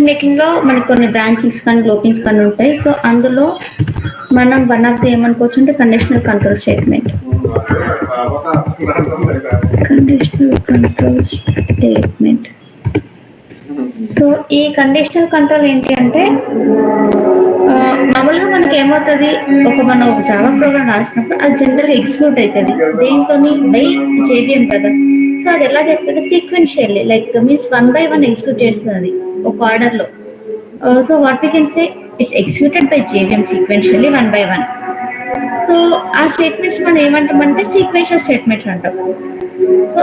Making లో మనకి కొన్ని బ్రాంచింగ్స్ కానీ గ్లోపింగ్స్ కానీ ఉంటాయి. సో అందులో మనం వన్ ఆఫ్ ది ఏమనుకోవచ్చు అంటే conditional control statement. Conditional control statement. So ఈ కండిషనల్ కంట్రోల్ ఏంటి అంటే మామూలుగా మనకి ఏమవుతుంది, మనం ఒక జావా ప్రోగ్రామ్ రాసినప్పుడు అది జనరల్గా ఎగ్జిక్యూట్ అవుతుంది దేంతో బై జేవిఎం కదా. సో అది ఎలా చేస్తుంది, sequentially like means 1 by 1 execute చేస్తుంది ఒక ఆర్డర్ లో. So what we can say it's executed by JVM sequentially 1 by 1. So ఆ స్టేట్మెంట్స్ మనం ఏమంటామంటే సీక్వెన్షియల్ స్టేట్మెంట్స్ అంటాం. సో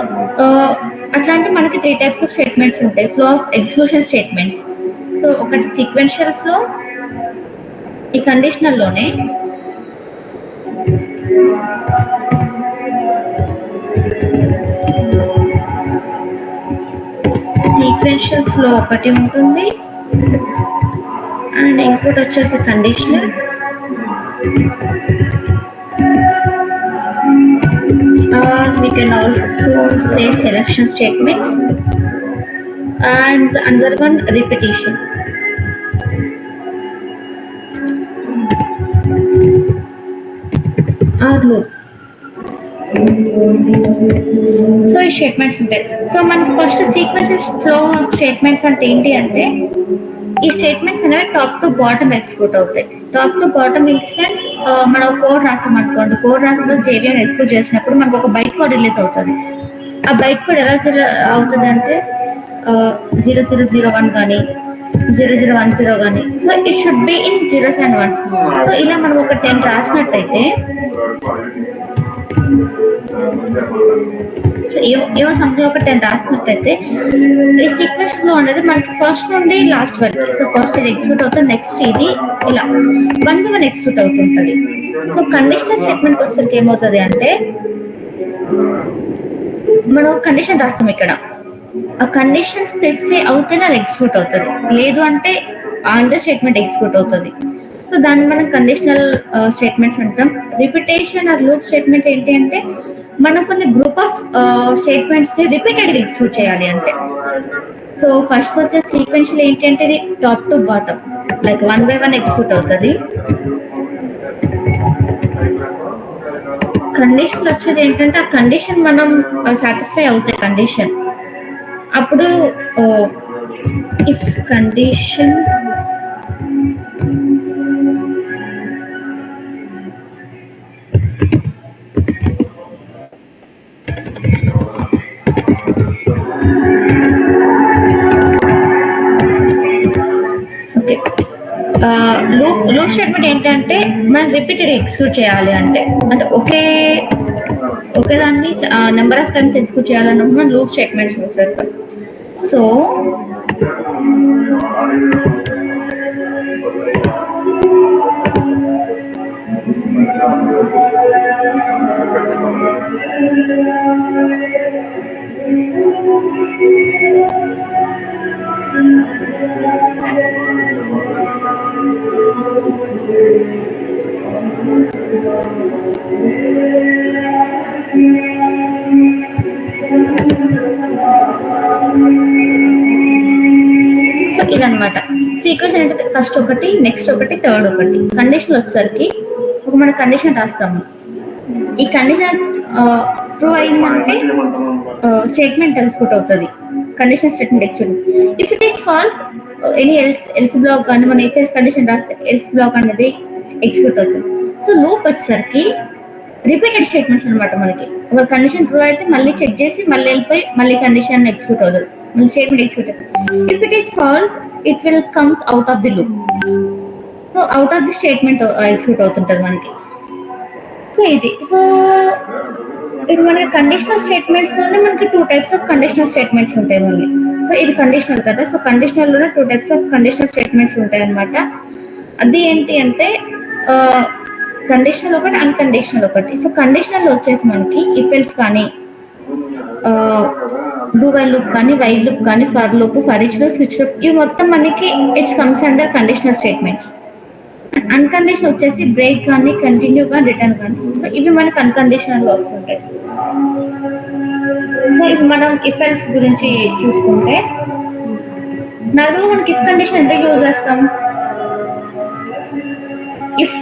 అట్లాంటి మనకి 3 types ఆఫ్ స్టేట్మెంట్స్ ఉంటాయి. Flow of execution statements. So ఒకటి సీక్వెన్షియల్ ఫ్లో, ఈ కండిషనల్ లోనే సీక్వెన్షియల్ ఫ్లో ఒకటి ఉంటుంది అండ్ ఇంకోటి వచ్చేసి conditional. Or we can also say selection statements, and another one repetition. Or loop. So ఈ స్టేట్మెంట్స్ ఉంటాయి. సో మనకి first sequences flow of statements అంటే ఏంటి అంటే ఈ స్టేట్మెంట్స్ అనేవి టాప్ టు బాటమ్ ఎక్స్పోర్ట్ అవుతాయి. Top to bottom in sense మనం కోడ్ రాసాం అనుకోండి, కోడ్ రాసిన జేవిఎం ఎక్స్పోర్ట్ చేసినప్పుడు మనకు ఒక బైట్ కోడ్ రిలీజ్ అవుతుంది. ఆ బైట్ కోడ్ ఎలా అవుతుంది అంటే 0001 కానీ 0010 కానీ. So it should be in 0s and 1s. So ఇలా మనం ఒక 10 రాసినట్టయితే సో ఏవో సంథింగ్ ఒక 10 రాసినట్టయితే ఈ సీక్వెన్స్ ఫ్లో అనేది మనకి ఫస్ట్ నుండి లాస్ట్ వరకు. సో ఫస్ట్ ఇది ఎగ్జిక్యూట్ అవుతుంది, నెక్స్ట్ ఇది ఇలా 1 by 1 ఎగ్జిక్యూట్ అవుతుంటుంది. సో కండిషనల్ స్టేట్మెంట్ వచ్చేసరికి ఏమవుతుంది అంటే మనం కండిషన్ రాస్తాం ఇక్కడ, ఆ కండిషన్ స్పెసిఫై అవుతేనే అది ఎగ్జిక్యూట్ అవుతుంది, లేదు అంటే ఆన్ స్టేట్మెంట్ ఎగ్జిక్యూట్ అవుతుంది. సో దాన్ని మనం కండిషనల్ స్టేట్మెంట్స్ అంటాం. రిపిటేషన్ ఆర్ లూప్ స్టేట్మెంట్ ఏంటి అంటే మనం కొన్ని గ్రూప్ ఆఫ్ స్టేట్మెంట్స్ ని రిపీటెడ్గా ఎగ్జిక్యూట్ చేయాలి అంటే. సో ఫస్ట్ వచ్చే సీక్వెన్షియల్ ఏంటి అంటే ఇది top to bottom like 1 by 1 execute అవుతుంది. కండిషన్ వచ్చేది ఏంటంటే ఆ కండిషన్ మనం సాటిస్ఫై అవుతాయి కండిషన్, అప్పుడు ఇఫ్ కండిషన్ లూప్ స్టేట్మెంట్ ఏంటంటే మనం రిపీటెడ్ ఎగ్జిక్యూట్ చేయాలి అంటే ఒకే దాన్ని నెంబర్ ఆఫ్ టైమ్స్ ఎగ్జిక్యూట్ చేయాలన్నప్పుడు మనం లూప్ స్టేట్మెంట్స్ యూస్ చేస్తాం. సో ఇదన్నమాట సీక్వెన్స్ అంటే ఫస్ట్ ఒకటి, నెక్స్ట్ ఒకటి, థర్డ్ ఒకటి. కండిషన్ వచ్చేసరికి ఒక మన కండిషన్ రాస్తాము, ఈ కండిషన్ ట్రూ అయిందంటే స్టేట్మెంట్ ఎగ్జిక్యూట్ అవుతుంది, condition statement execute. If it is false any else black కానీ మనం ఏపీఎస్ కండిషన్ రాస్తే ఎల్స్ బ్లాక్ అనేది ఎగ్జిక్యూట్ అవుతుంది. సో లూప్ వచ్చేసరికి రిపీటెడ్ స్టేట్మెంట్స్ అనమాట. మనకి ఒక కండిషన్ ట్రూ అయితే మళ్ళీ చెక్ చేసి మళ్ళీ వెళ్ళిపోయి మళ్ళీ కండిషన్ ఎగ్జిక్యూట్ అవుతుంది, మళ్ళీ స్టేట్మెంట్ ఎగ్జిక్యూట్ అవుతుంది. If it is false it will comes out of the loop. So out of the statement execute అవుతుంటుంది మనకి. సో ఇది మనకి కండిషనల్ స్టేట్మెంట్స్ లోనే మనకి 2 types ఆఫ్ కండిషనల్ స్టేట్మెంట్స్ ఉంటాయి మళ్ళీ. సో ఇది కండిషనల్ కదా, సో కండిషనల్ లోనే 2 types ఆఫ్ కండిషనల్ స్టేట్మెంట్స్ ఉంటాయి అనమాట. అది ఏంటి అంటే కండిషనల్ ఒకటి, అన్కండిషనల్ ఒకటి. సో కండిషనల్ వచ్చేసి మనకి ఇఫ్ ఎల్స్ కానీ డూ వైల్ లూప్ కానీ, వైల్ లూప్ కానీ, for loop, for each loop, switch loop, ఇవి మొత్తం మనకి it's comes under conditional statements. Unconditional వచ్చేసి బ్రేక్ కానీ, కంటిన్యూ కానీ, రిటర్న్ కానీ. సో ఇవి మనకి అన్కండిషనల్ లో వస్తుంటాయి. సో ఇప్పుడు మనం ఇఫ్ ఎల్స్ గురించి చూసుకుంటే నార్మల్గా మనకి ఇఫ్ కండిషన్ ఎందుకు యూజ్ చేస్తాం? ఇఫ్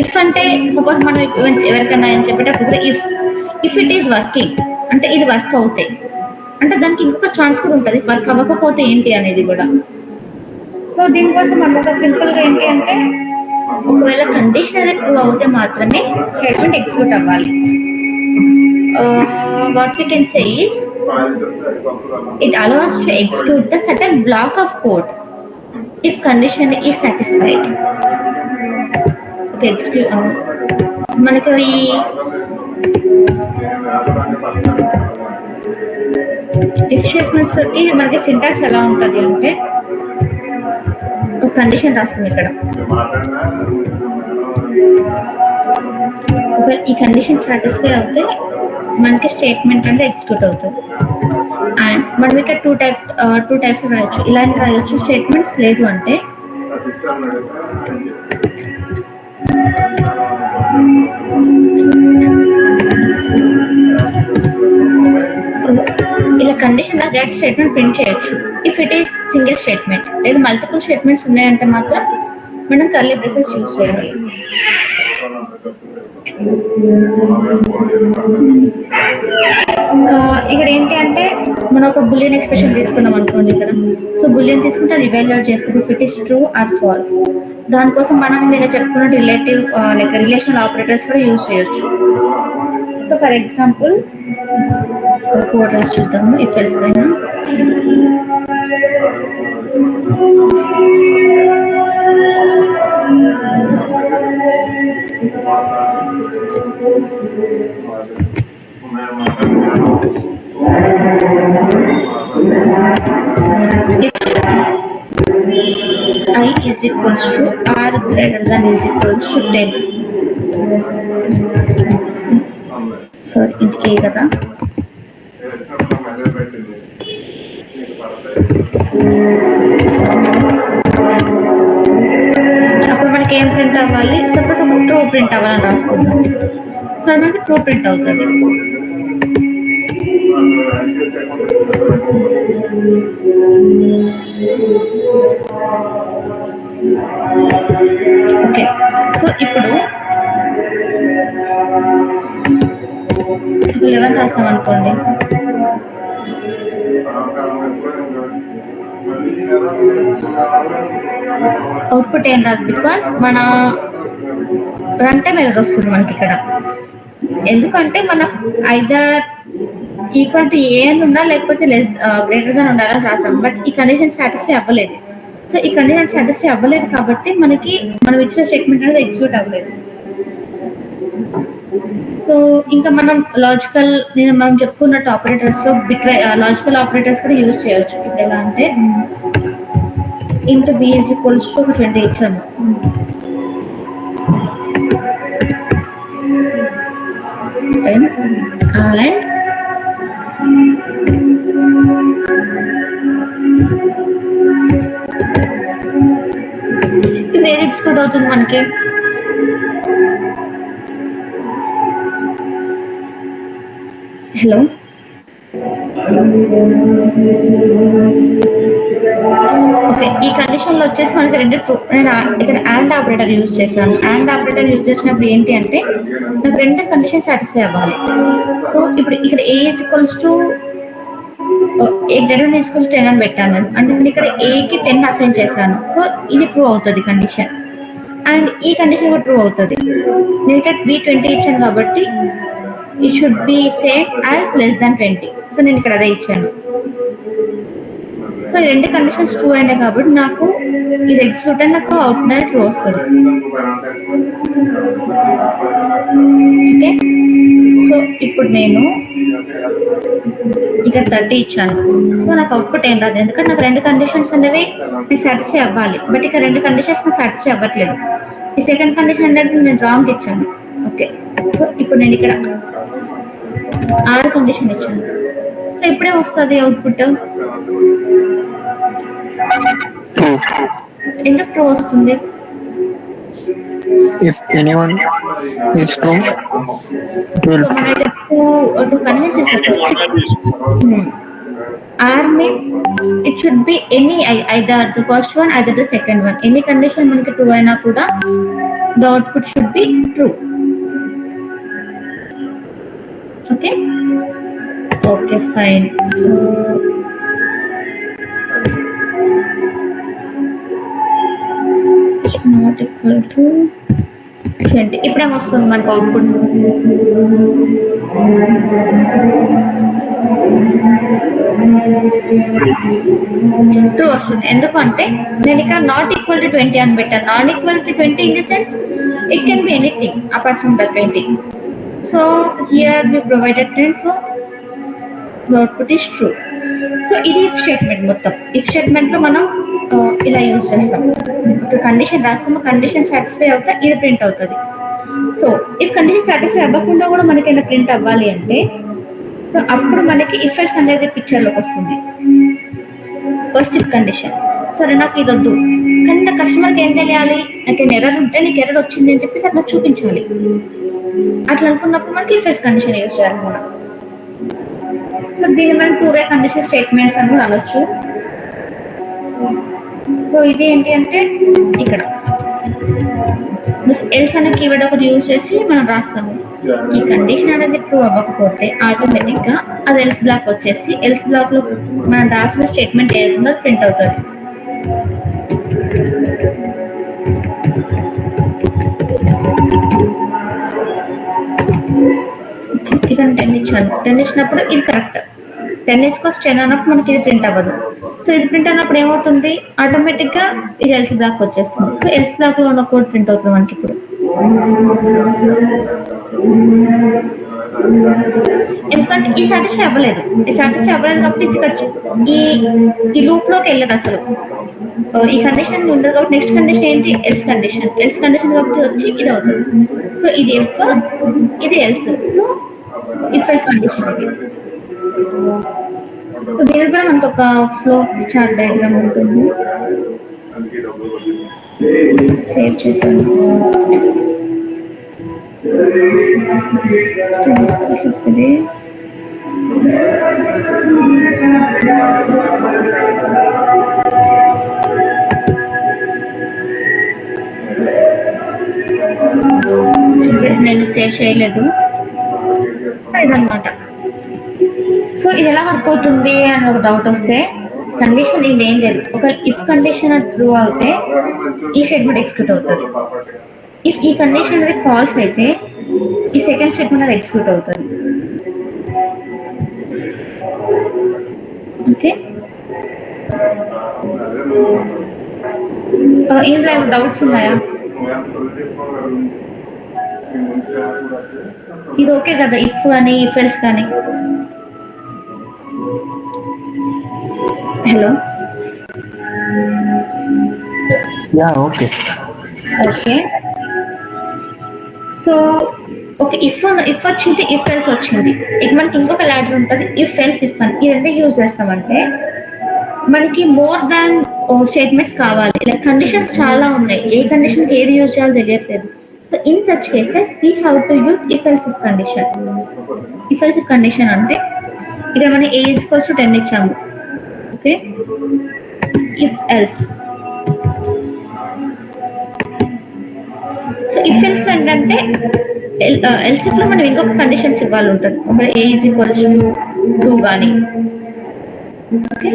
ఇఫ్ అంటే సపోజ్ మనం ఎవరికైనా అని చెప్పేటప్పుడు ఇఫ్ ఇట్ ఈస్ వర్కింగ్ అంటే ఇది వర్క్ అవుతాయి అంటే దానికి ఇంకొక ఛాన్స్ కూడా ఉంటుంది వర్క్ అవ్వకపోతే ఏంటి అనేది కూడా. సో దీనికోసం మనం ఒక సింపుల్గా ఏంటి అంటే ఒకవేళ కండిషన్ అనేది ప్రూవ్ అవుతే మాత్రమే స్టేట్మెంట్ ఎగ్జిక్యూట్ అవ్వాలి. What we can say is it allows to execute the certain block of code if condition is satisfied. Okay, execute మనకి if స్టేట్మెంట్స్ ఇది మనకి సింటాక్స్ ఎలా ఉంటుంది అంటే ఒక కండిషన్ రాస్తుంది ఇక్కడ. ఒకవేళ ఈ కండిషన్ సాటిస్ఫై అవుతే మనకి స్టేట్మెంట్ అంటే ఎగ్జిక్యూట్ అవుతుంది. అండ్ మనం ఇక్కడ టూ టైప్స్ రాయొచ్చు. ఇలాంటి రాయొచ్చు స్టేట్మెంట్స్, లేదు అంటే ఇలా కండిషన్ డైరెక్ట్ స్టేట్మెంట్ ప్రింట్ చేయొచ్చు if it is single statement. లేదా మల్టిపుల్ స్టేట్మెంట్స్ ఉన్నాయంటే మాత్రం మనం కర్లీ బ్రేసెస్ యూజ్ చేయాలి. ఇక్కడ ఏంటి అంటే మనం ఒక బులియన్ ఎక్స్ప్రెషన్ తీసుకున్నాం అనుకోండి ఇక్కడ. సో బులియన్ తీసుకుంటే అది ఇవాల్యుయేట్ చేస్తుంది if it is true or false. దానికోసం మనం నేను చెప్పుకున్న రిలేటివ్ లైక్ రిలేషనల్ ఆపరేటర్స్ కూడా యూజ్ చేయొచ్చు. సో ఫర్ ఎగ్జాంపుల్ కోడ్ రాసి చూద్దాము. ఇఫ్ ఎల్స్ పైన I is equals to r greater than is equals to 10. Sorry, ఇది ఏ కదా. అప్పుడు మనకి ఏం ప్రింట్ అవ్వాలి? సపోజ్ అప్పుడు ట్రూ ప్రింట్ అవ్వాలని రాసుకుందాం. సో మనకి ట్రూ ప్రింట్ అవుతుంది. ఓకే, సో ఇప్పుడు 11 రాసాం అనుకోండి. అవుట్పుట్ ఏం రాదు బికాస్ మన రన్ టైం ఎర్రర్ వస్తుంది మనకి ఇక్కడ. ఎందుకంటే మనం ఐదర్ ఈక్వల్ టు ఏ అని ఉండాలి లేకపోతే లెస్ గ్రేటర్ దాన్ ఉండాలని రాసాం. బట్ ఈ కండిషన్ సాటిస్ఫై అవ్వలేదు. సో ఈ కండిషన్ సాటిస్ఫై అవ్వలేదు కాబట్టి మనకి మనం ఇచ్చిన స్టేట్మెంట్ అనేది ఎగ్జిక్యూట్ అవ్వలేదు. సో ఇంకా మనం మనం చెప్పుకున్నట్టు ఆపరేటర్స్ లో లాజికల్ ఆపరేటర్స్ కూడా యూజ్ చేయవచ్చు. ఇప్పుడు ఎలా అంటే int b is equals to 20 ఇచ్చాము. అండ్ ఇప్పుడు ఏది ఎగ్జిక్యూట్ అవుతుంది మనకి? హలో, ఓకే, ఈ కండిషన్లో వచ్చేసి మనకి రెండు నేను ఇక్కడ అండ్ ఆపరేటర్ యూజ్ చేశాను. అండ్ ఆపరేటర్ యూజ్ చేసినప్పుడు ఏంటి అంటే నాకు రెండు కండిషన్ సాటిస్ఫై అవ్వాలి. సో ఇప్పుడు ఇక్కడ A is equals to A greater than equals to 10 అని పెట్టాను. అంటే నేను ఇక్కడ ఏకి 10 అసైన్ చేశాను. సో ఇది ప్రూవ్ అవుతుంది కండిషన్. అండ్ ఈ కండిషన్ కూడా ప్రూవ్ అవుతుంది. నేను ఇక్కడ B20 ఇచ్చాను కాబట్టి it should be same as less than 20. So నేను ఇక్కడ అదే ఇచ్చాను. సో ఈ రెండు కండిషన్స్ ట్రూ అయినాయి కాబట్టి నాకు ఇది ఎగ్జిక్యూట్ అని నాకు అవుట్పుట్ ట్రూ వస్తుంది. ఓకే, సో ఇప్పుడు నేను ఇక్కడ 30 ఇచ్చాను. సో నాకు అవుట్పుట్ ఏం రాదు ఎందుకంటే నాకు రెండు కండిషన్స్ అనేవి నాకు సాటిస్ఫై అవ్వాలి. బట్ ఇక్కడ రెండు కండిషన్స్ నాకు సాటిస్ఫై అవ్వట్లేదు. ఈ సెకండ్ కండిషన్ అనేది నేను రాంగ్ ఇచ్చాను. ఓకే, సో ఇప్పుడు నేను ఇక్కడ 6 కండిషన్ ఇచ్చాను. సో ఇప్పుడే వస్తుంది అవుట్పుట్. ఎందుకు ట్రూ వస్తుంది? If anyone is true, it will. So మనం ఇక్కడ టూ కండిషన్స్ ఇస్తాం. Or means it should be any either the first one either the second one. Any condition మనకి ట్రూ అయినా కూడా the output should be true. Okay okay fine. Not equal to 20. ఇప్పుడేమొస్తుంది మనకు output? True వస్తుంది. ఎందుకంటే నేను ఇక్కడ నాట్ ఈక్వల్ టు 20 అని పెట్టాను. Not equal to 20 in the sense it can be anything apart from the 20. So here we provided 10, so the output is true. So ఇది if statement. మొత్తం ఇఫ్ స్టేట్మెంట్ లో మనం ఇలా యూజ్ చేస్తాం. ఒక condition రాస్తాము, కండిషన్ సాటిస్ఫై అవుతా ఇది ప్రింట్ అవుతుంది. సో ఇఫ్ కండిషన్ సాటిస్ఫై అవ్వకుండా కూడా మనకి ఏమైనా ప్రింట్ అవ్వాలి అంటే సో అప్పుడు మనకి ఇఫ్ ఎల్స్ అనేది పిక్చర్ లోకి వస్తుంది. ఫస్ట్ ఇఫ్ కండిషన్, సరే నాకు ఇది వద్దు కానీ నా కస్టమర్కి ఏం తెలియాలి, నాకు ఎర్రర్ ఉంటే నీకు ఎర్రర్ వచ్చింది అని చెప్పి నాకు చూపించాలి. అట్లా అనుకున్నప్పుడు మనకి ఇఫ్ ఎల్స్ కండిషన్ యూజ్ చేయాలి మనం. సో దీన్ని మనం టూ వే కండిషన్ స్టేట్మెంట్స్ అని కూడా అనొచ్చు. సో ఇది ఏంటి అంటే ఇక్కడ ఎల్స్ అనే కీవర్డ్ ఒకటి యూజ్ చేసి మనం రాస్తాము. ఈ కండిషన్ అనేది ట్రూ అవ్వకపోతే ఆటోమేటిక్ గా అది ఎల్స్ బ్లాక్ వచ్చేసి ఎల్స్ బ్లాక్ లో మనం రాసిన స్టేట్మెంట్ ఏదైతుందో అది ప్రింట్ అవుతుంది. ఇక్కడ 10 ఇచ్చాను. 10 ఇచ్చినప్పుడు ఇది కరెక్ట్. 10 ఇచ్చుకోవచ్చు 10 అన్నప్పుడు మనకి ఇది ప్రింట్ అవ్వదు. సో ఇది ప్రింట్ అన్నప్పుడు ఏమవుతుంది, ఆటోమేటిక్ గా ఇది ఎల్స్ బ్లాక్ వచ్చేస్తుంది. సో ఎల్స్ బ్లాక్ లో ఉన్న కోడ్ ప్రింట్ అవుతుంది మనకి ఇప్పుడు. ఎందుకంటే ఈ సాటిస్ఫై అవ్వలేదు, కాబట్టి ఇక్కడ ఈ లూప్ లోకి వెళ్ళదు అసలు. ఈ కండిషన్ ఉండదు కాబట్టి నెక్స్ట్ కండిషన్ ఏంటి, ఎల్స్ కండిషన్ కాబట్టి వచ్చి ఇది అవుతుంది. సో ఇది ఎఫ్, ఇది else. So if else condition ఇది. సో దీని కూడా మనకు ఒక ఫ్లో చార్ట్ డయాగ్రామ్ ఉంటుంది. సేవ్ చేశాను. ఇది నేను సేవ్ చేయలేదు ఇదన్నమాట. సో ఇది ఎలా వర్క్ అవుతుంది అని ఒక డౌట్ వస్తే, కండిషన్ ఇది ఏం లేదు. ఒక ఇఫ్ కండిషన్ ట్రూ అయితే ఈ స్టేట్మెంట్ ఎగ్జిక్యూట్ అవుతుంది. ఇఫ్ ఈ కండిషన్ అనేది ఫాల్స్ అయితే ఈ సెకండ్ స్టేట్మెంట్ అనేది ఎగ్జిక్యూట్ అవుతుంది. ఓకే, ఇందులో ఏమైనా డౌట్స్ ఉన్నాయా? ఇది ఓకే కదా, ఇఫ్ అని ఇఫ్ ఎల్స్ కానీ? Hello, okay. So okay, if వచ్చింది, ఇఫ్ ఎల్స్ వచ్చింది. ఇక మనకి ఇంకొక లాడర్ ఉంటుంది, ఇఫ్ ఎల్స్ ఇఫ్ అని. ఇది ఎందుకు యూజ్ చేస్తామంటే మనకి మోర్ దాన్ స్టేట్మెంట్స్ కావాలి. లైక్ కండిషన్స్ చాలా ఉన్నాయి, ఏ కండిషన్కి ఏది యూజ్ చేయాలో తెలియట్లేదు. So in such cases we have to use if else if condition. If else if condition అంటే ఇక్కడ మనం ఏ ఈజ్ ఈక్వల్స్ టు 10 ఇచ్చాము. Okay, if else. So if else ఏంటంటే ఎల్స్ లో మనం ఇంకొక కండిషన్స్ ఇవ్వాలి ఉంటుంది. ఒక ఏ ఈజ్ ఈక్వల్స్ టు 2 కానీ. ఓకే,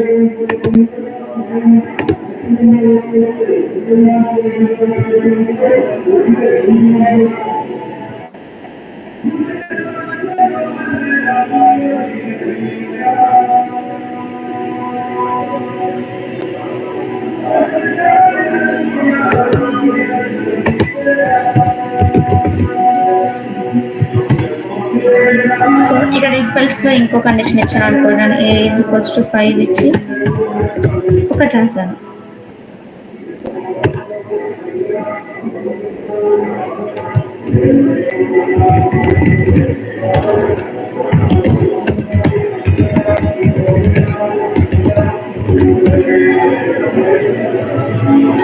సో ఇక్కడ ఇఫ్ ఎల్స్ లో ఇంకో కండిషన్ ఇచ్చాను అనుకోండి, ఏ ఈజ్ ఈక్వల్స్ టు 5 ఇచ్చి ఒకటి రాశాను.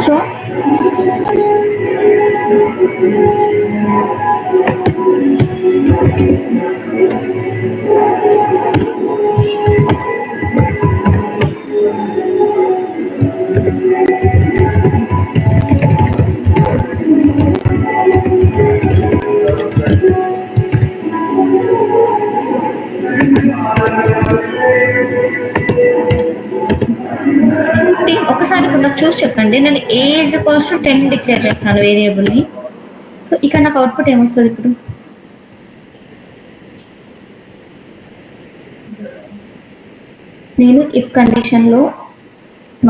సో చూసి చెప్పండి. నేను ఏ ఈజ్ ఈక్వల్స్ టు 10 డిక్లేర్ చేస్తాను వేరియబుల్ని. సో ఇక్కడ నాకు అవుట్పుట్ ఏమొస్తుంది ఇప్పుడు? నేను ఇఫ్ కండిషన్లో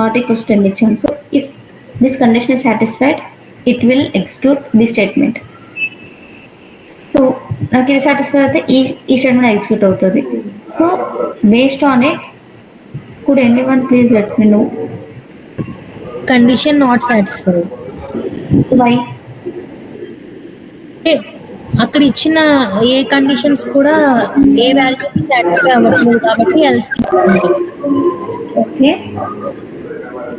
నాట్ ఈక్వల్స్ 10 ఇచ్చాను. So if this condition is satisfied it will execute the statement. So నాకు ఇది సాటిస్ఫై అయితే ఈ స్టేట్మెంట్ ఎగ్జిక్యూట్ అవుతుంది. So based on it could anyone please let me know condition not satisfied. Why? అక్కడ ఇచ్చిన ఏ conditions కూడా ఏ వాల్యూకి satisfy అవ్వట్లేదు కాబట్టి ఎల్స్ ఓకే.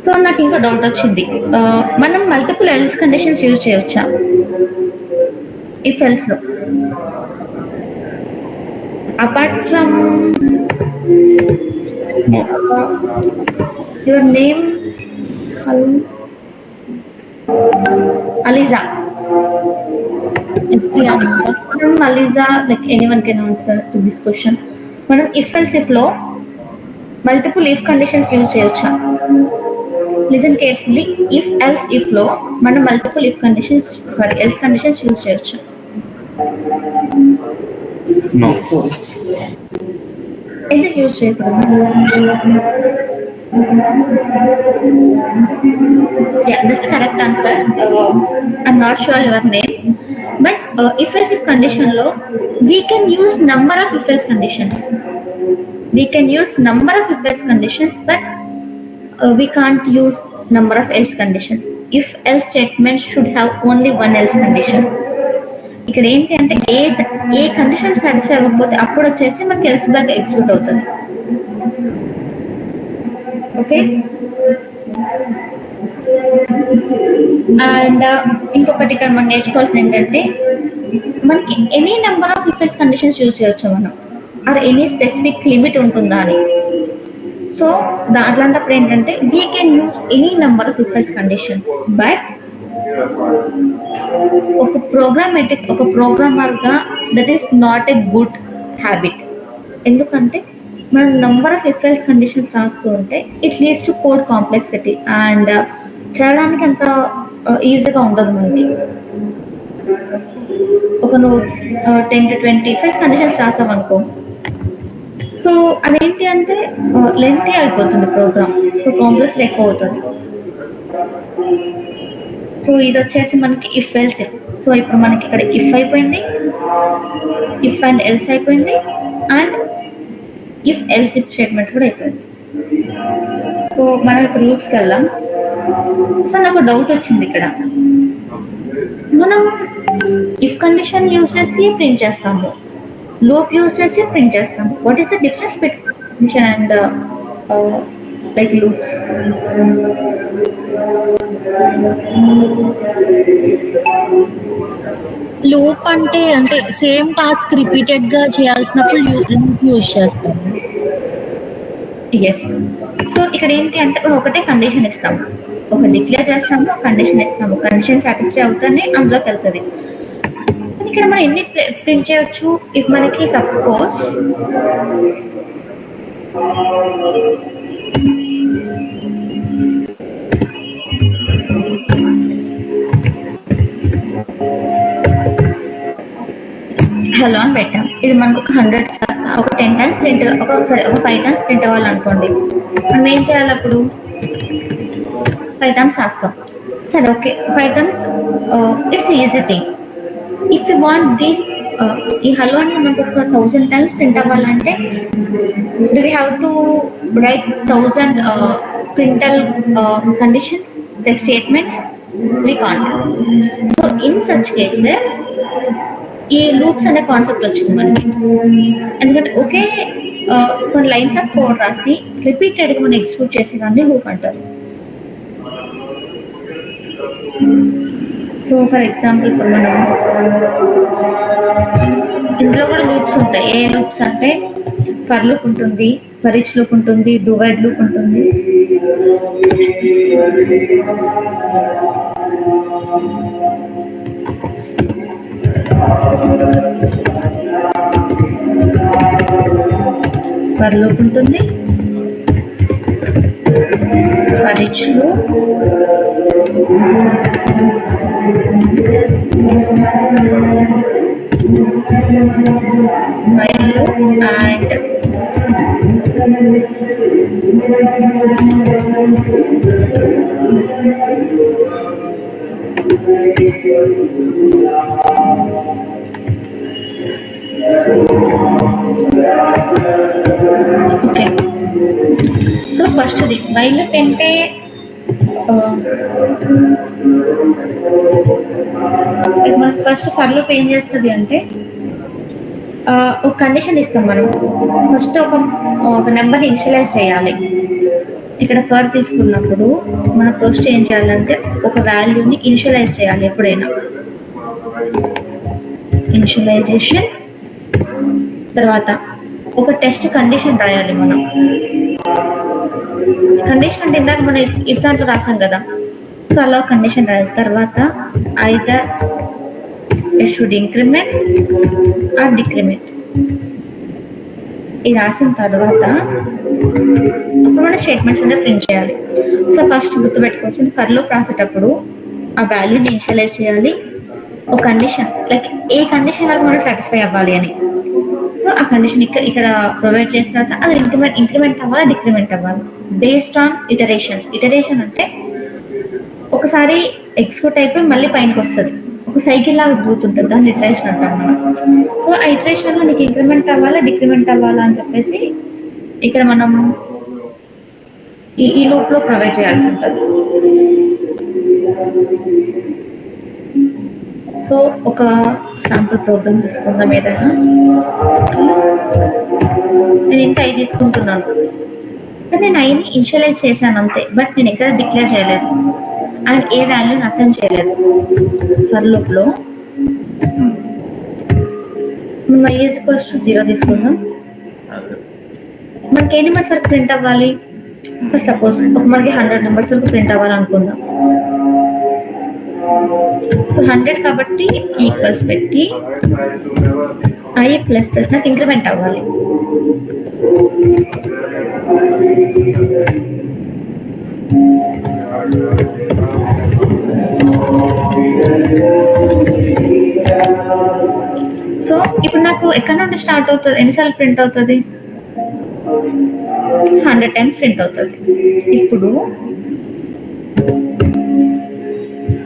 సో నాకు ఇంకా డౌట్ వచ్చింది. మనం మల్టిపుల్ ఎల్స్ కండిషన్స్ యూజ్ చేయవచ్చా ఇఫ్ ఎల్స్లో? Apart from your name Aliza. From Aliza, like anyone can answer to this question. మనం if else if లో మల్టిపుల్ ఇఫ్ కండిషన్స్ యూజ్ చేయొచ్చా? Listen carefully. If else if లో మనం multiple if conditions else conditions use చేయొచ్చా? No. ఎందుకు use చేయకూడదు? Yeah, that's correct answer. I'm not sure your name, but if else if condition lo we can use number of if else conditions. We can use number of if else conditions, but we can't use number of else conditions. If else statement should have only one else condition. ఇక్కడ ఏంటి అంటే ఏ condition satisfy అవ్వకపోతే అప్పుడు వచ్చేసి మనకి else black execute అవుతుంది. Okay. And ఇంకొకటి ఇక్కడ మనం నేర్చుకోవాల్సింది ఏంటంటే మనకి any number of if else conditions use చేయొచ్చు మనం, ఆర్ ఎనీ స్పెసిఫిక్ లిమిట్ ఉంటుందా అని. సో అట్లాంటప్పుడు ఏంటంటే we can use any number of if else conditions. But ఒక ప్రోగ్రామర్గా that is not a good habit. ఎందుకంటే మనం number of if else conditions రాస్తూ ఉంటే it leads to code complexity and చేయడానికి అంత ఈజీగా ఉండదు మనకి. ఒక నువ్వు 10 to 20 ఇఫ్ ఎల్స్ కండిషన్స్ రాసావు అనుకో, సో అదేంటి అంటే లెంతీ అయిపోతుంది ప్రోగ్రామ్. సో కాంప్లెక్స్ ఎక్కువ అవుతుంది. సో ఇది వచ్చేసి మనకి ఇఫ్ ఎల్స్ ఇఫ్. సో ఇప్పుడు మనకి ఇక్కడ ఇఫ్ అయిపోయింది, ఇఫ్ అండ్ ఎల్స్ అయిపోయింది, and if else if statement కూడా అయిపోయింది. సో మనం ఇప్పుడు లూప్స్కి వెళ్దాం. సో నాకు డౌట్ వచ్చింది ఇక్కడ. మనం ఇఫ్ కండిషన్ యూజ్ చేసి ప్రింట్ చేస్తాము, లూప్ యూజ్ చేసి ప్రింట్ చేస్తాము. What is the difference between condition and like loops? Loop అంటే సేమ్ టాస్క్ రిపీటెడ్ గా చేయాల్సినప్పుడు లూప్ యూజ్ చేస్తాం. ఎస్. సో ఇక్కడ ఏంటి అంటే ఒకటే కండిషన్ ఇస్తాము, ఒక డిక్లేర్ చేస్తాము, ఒక కండిషన్ ఇస్తాము. కండిషన్ సాటిస్ఫై అవుతానే అందులోకి వెళ్తుంది. ఇక్కడ మనం ఎన్ని ప్రింట్ చేయొచ్చు? ఇఫ్ మనకి సపోజ్ హలో అని పెట్టాం. ఇది మనకు ఒక 10 టైమ్స్ ప్రింట్, ఒక 5 టైమ్స్ ప్రింట్ అవ్వాలనుకోండి. మనం ఏం చేయాలి అప్పుడు? 5 టైమ్స్ రాస్తాం. సరే, okay, 5 times it's easy thing. If you want these ఈ హలో అని మనకు ఒక 1000 టైమ్స్ ప్రింట్ అవ్వాలంటే do we have to right 1000 printal conditions, the statements? We can't. So in such cases ఈ లూప్స్ అనే కాన్సెప్ట్ వచ్చింది మనకి. ఎందుకంటే ఒకే కొన్ని లైన్స్ ఆఫ్ కోడ్ రాసి రిపీటెడ్గా మనం ఎగ్జిక్యూట్ చేసేదాన్ని లూప్ అంటారు. సో ఫర్ ఎగ్జాంపుల్ ఇప్పుడు మనం ఇందులో కూడా లూప్స్ ఉంటాయి. ఏ లూప్స్ అంటే ఫర్ లూప్ ఉంటుంది, ఫర్ ఈచ్ లూప్ ఉంటుంది, డూ వైల్ లూప్ ఉంటుంది. ఫర్ లూప్ ఉంటుంది, ఫర్ ఈచ్ లో while and okay. So first the while అంటే మనకు ఫస్ట్ ఫర్ లూప్ ఏం చేస్తుంది అంటే ఒక కండిషన్ ఇస్తాం మనం. ఫస్ట్ ఒక నెంబర్ని ఇనిషియలైజ్ చేయాలి. ఇక్కడ ఫర్ తీసుకున్నప్పుడు మనం ఫస్ట్ ఏం చేయాలంటే ఒక వాల్యూని ఇనిషియలైజ్ చేయాలి. ఎప్పుడైనా ఇనిషియలైజేషన్ తర్వాత ఒక టెస్ట్ కండిషన్ రాయాలి మనం. కండిషన్ అంటే ఇందాక మనం ఇఫ్ దాంట్లో రాసాం కదా, సో అలా కండిషన్ రాయాలి. తర్వాత either it should increment are decrement ఇది రాసిన తర్వాత అప్పుడు మన స్టేట్మెంట్స్ అనేది ప్రింట్ చేయాలి. సో ఫస్ట్ గుర్తుపెట్టుకోవచ్చు, ఫర్ లూప్ రాసేటప్పుడు ఆ వాల్యూని ఇనిషియలైజ్ చేయాలి. ఒక కండిషన్ లైక్ ఏ కండిషన్ వరకు మనం సాటిస్ఫై అవ్వాలి అని. సో ఆ కండిషన్ ఇక్కడ ప్రొవైడ్ చేసిన తర్వాత అది ఇంక్రిమెంట్ అవ్వాలి, డిక్రిమెంట్ అవ్వాలి బేస్డ్ ఆన్ ఇటరేషన్స్. ఇటరేషన్ అంటే ఒకసారి ఎగ్జిక్యూట్ అయిపోయి మళ్ళీ పైనకి వస్తుంది, ఒక సైకిల్ లాగా పోతుంటుంది, దాన్ని ఇటరేషన్ అంటాం మనం. సో ఆ ఇటరేషన్లో నీకు ఇంక్రిమెంట్ అవ్వాలా, డిక్రిమెంట్ అవ్వాలా అని చెప్పేసి ఇక్కడ మనం ఈ లూప్లో ప్రొవైడ్ చేయాల్సి ఉంటుంది. సో ఒక శాంపుల్ ప్రోగ్రామ్ తీసుకుందాం ఏదైనా. నేను ఇంకా ఐ తీసుకుంటున్నాను, నేను ఐని ఇనిషియలైజ్ చేశాను అంతే, బట్ నేను ఎక్కడ డిక్లేర్ చేయలేదు అండ్ ఏ వాల్యూని అసైన్ చేయలేదు. ఫర్ లూప్లో మనం y = 0 తీసుకుందాం. మనకి ఏ నెంబర్స్ వరకు ప్రింట్ అవ్వాలి? సపోజ్ మనకి 100 నెంబర్స్ వరకు ప్రింట్ అవ్వాలనుకుందాం. సో 100 కాబట్టి ఈక్వల్స్ పెట్టి i ప్లస్ ప్లస్ నాకు ఇంక్రిమెంట్ అవ్వాలి. సో ఇప్పుడు నాకు ఎక్కడ నుండి స్టార్ట్ అవుతుంది, ఎన్నిసార్లు ప్రింట్ అవుతుంది? 100 టైమ్స్ ప్రింట్ అవుతుంది. ఇప్పుడు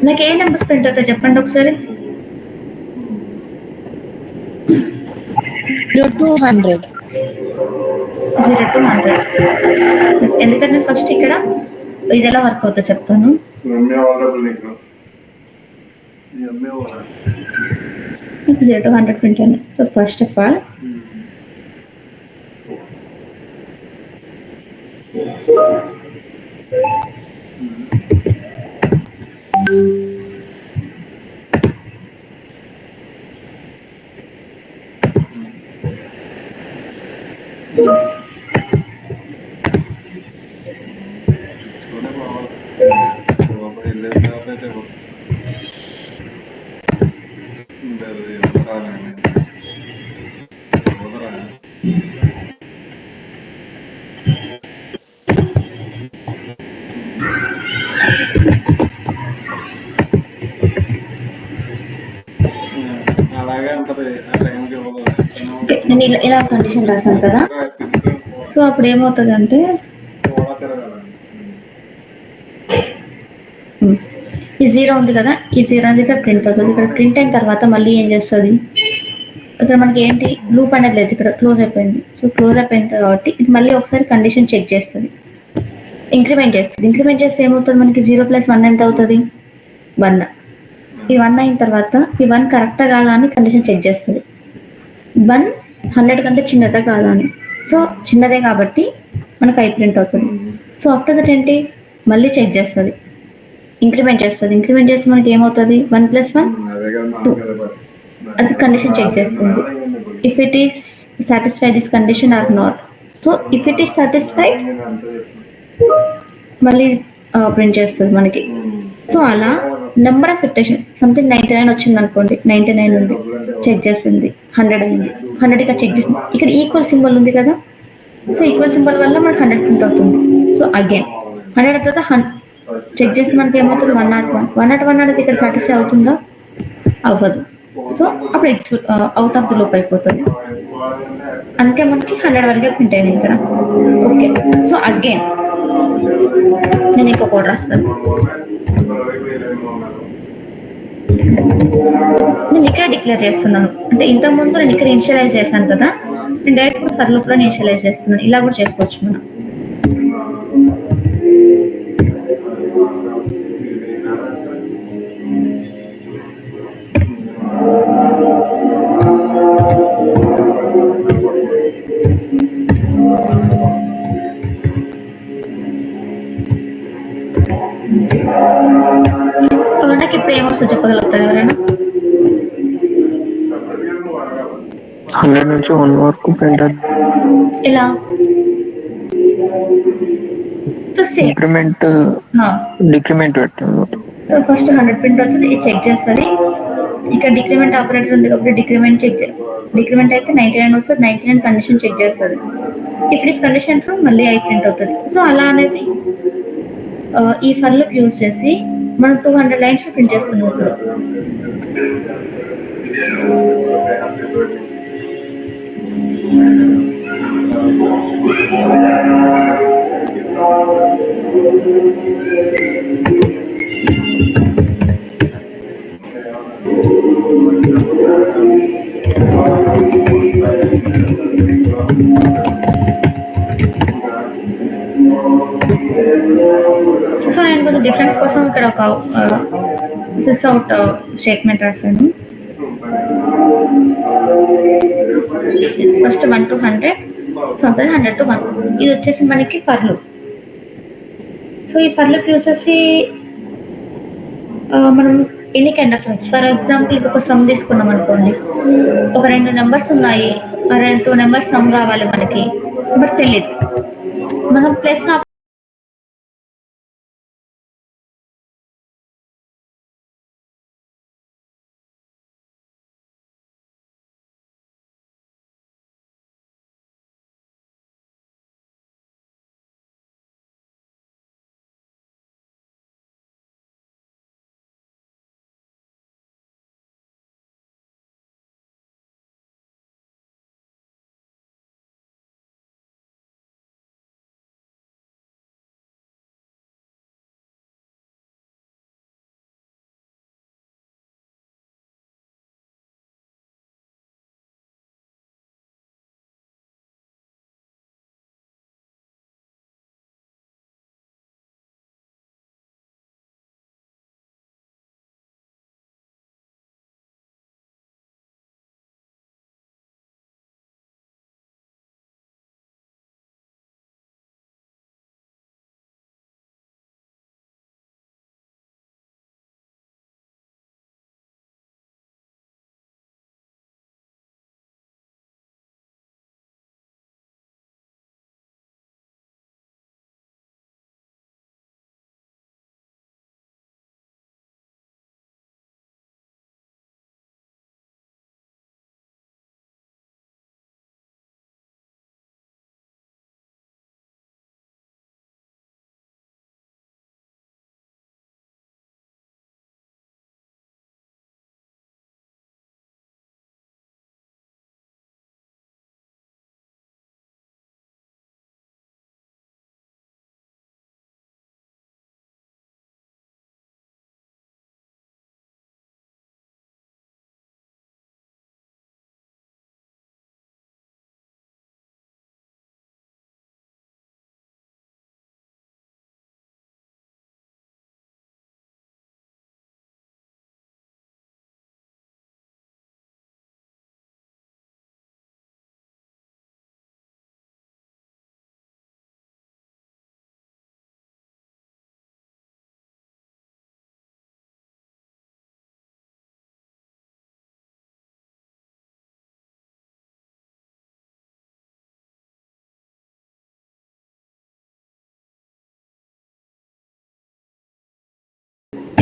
నాకు ఏ నెంబర్స్ ప్రింట్ అవుతాయి చెప్పండి ఒకసారి. 0 to 100. 0 to 100. ఎందుకంటే ఫస్ట్ ఇక్కడ ఇది ఎలా వర్క్ అవుతుందో చెప్తాను. 0 to 100 ప్రింట్ అయింది. సో ఫస్ట్ ఆఫ్ ఆల్ నేను ఇలా కండిషన్ రాశాను కదా. సో అప్పుడు ఏమవుతుంది అంటే ఈ 0 ఉంది కదా, ఈ 0 అనేది ఇక్కడ ప్రింట్ అవుతుంది. ఇక్కడ ప్రింట్ అయిన తర్వాత మళ్ళీ ఏం చేస్తుంది, ఇక్కడ మనకి ఏంటి లూప్ అనేది లేదు, ఇక్కడ క్లోజ్ అయిపోయింది. సో క్లోజ్ అయిపోయింది కాబట్టి ఇది మళ్ళీ ఒకసారి కండిషన్ చెక్ చేస్తుంది, ఇంక్రిమెంట్ చేస్తుంది. ఇంక్రిమెంట్ చేస్తే ఏమవుతుంది, మనకి 0 + 1 ఎంత అవుతుంది? 1. ఈ 1 అయిన తర్వాత ఈ 1 కరెక్టా కాదా అని కండిషన్ చెక్ చేస్తుంది. 1 100 కంటే చిన్నదా కాదా అని. సో చిన్నదే కాబట్టి మనకు ఐ ప్రింట్ అవుతుంది. సో ఆఫ్టర్ దట్ ఏంటి, మళ్ళీ చెక్ చేస్తుంది, ఇంక్రిమెంట్ చేస్తుంది. ఇంక్రిమెంట్ చేస్తే మనకి ఏమవుతుంది, 1 + 1 2. అది కండిషన్ చెక్ చేస్తుంది, if it is satisfy this condition or not. So if it is satisfied మళ్ళీ ప్రింట్ చేస్తుంది మనకి. సో అలా నెంబర్ ఆఫ్ ఇటరేషన్ సంథింగ్ 99 వచ్చింది అనుకోండి, 99 ఉంది, చెక్ చేస్తుంది, 100 అయింది, 100 ఇక్కడ చెక్ చేసింది. ఇక్కడ ఈక్వల్ సింబల్ ఉంది కదా, సో ఈక్వల్ సింబల్ వల్ల మనకు 100 ప్రింట్ అవుతుంది. సో అగైన్ 100 తర్వాత చెక్ చేసి మనకి ఏమవుతుంది 101. 101 అనేది ఇక్కడ సాటిస్ఫై అవుతుందా? అవ్వదు. సో అప్పుడు అవుట్ ఆఫ్ ది లూప్ అయిపోతుంది. అందుకే మనకి 100 వరకే ప్రింట్ అయింది ఇక్కడ. ఓకే, సో అగైన్ నేను ఇంకో కోడ్ రాస్తాను. నేను ఇక్కడ డిక్లేర్ చేస్తున్నాను, అంటే ఇంతకుముందు నేను ఇక్కడ ఇనిషియలైజ్ చేశాను కదా, నేను డైరెక్ట్ ఫర్ లూప్ లో ఇనిషియలైజ్ చేస్తున్నాను. ఇలా కూడా చేసుకోవచ్చు మనం. నాకు ఇప్పుడు ఏమొస్తుందో చెప్పగలుగుతారు ఎవరైనా? 100 నుంచి 1 వరకు ప్రింటర్ ఎలా? డిక్రిమెంట్ పెట్టాను. సో ఫస్ట్ 100 ప్రింట్ అవుతుంది, ఇది చెక్ చేస్తుంది. ఇక్కడ డిక్రిమెంట్ ఆపరేటర్ ఉంది కాబట్టి డిక్రిమెంట్ అయితే 99 వస్తుంది. 99 కండిషన్ చెక్ చేస్తుంది. If it is condition true మళ్ళీ ఐ ప్రింట్ అవుతుంది. సో అలా అనేది ఈ ఫర్ లూప్ యూజ్ చేసి మనం 200 లైన్స్ ప్రింట్ చేస్తున్నాం ఇప్పుడు. సో నేను కొంచెం డిఫరెన్స్ కోసం ఇక్కడ ఒక సిస్ అవుట్ స్టేట్మెంట్ రాశాను. First 1 to 100, so 100 to 1. ఇది వచ్చేసి మనకి ఫర్ లూప్. సో ఈ ఫర్ లూప్ యూజ్ చేసి మనం ఎన్ని kind of loops, for example ఒక సమ్ తీసుకున్నాం అనుకోండి. ఒక 2 నెంబర్స్ ఉన్నాయి, ఆ 2 నెంబర్స్ సమ్ కావాలి మనకి, బట్ తెలియదు. మనం ప్లస్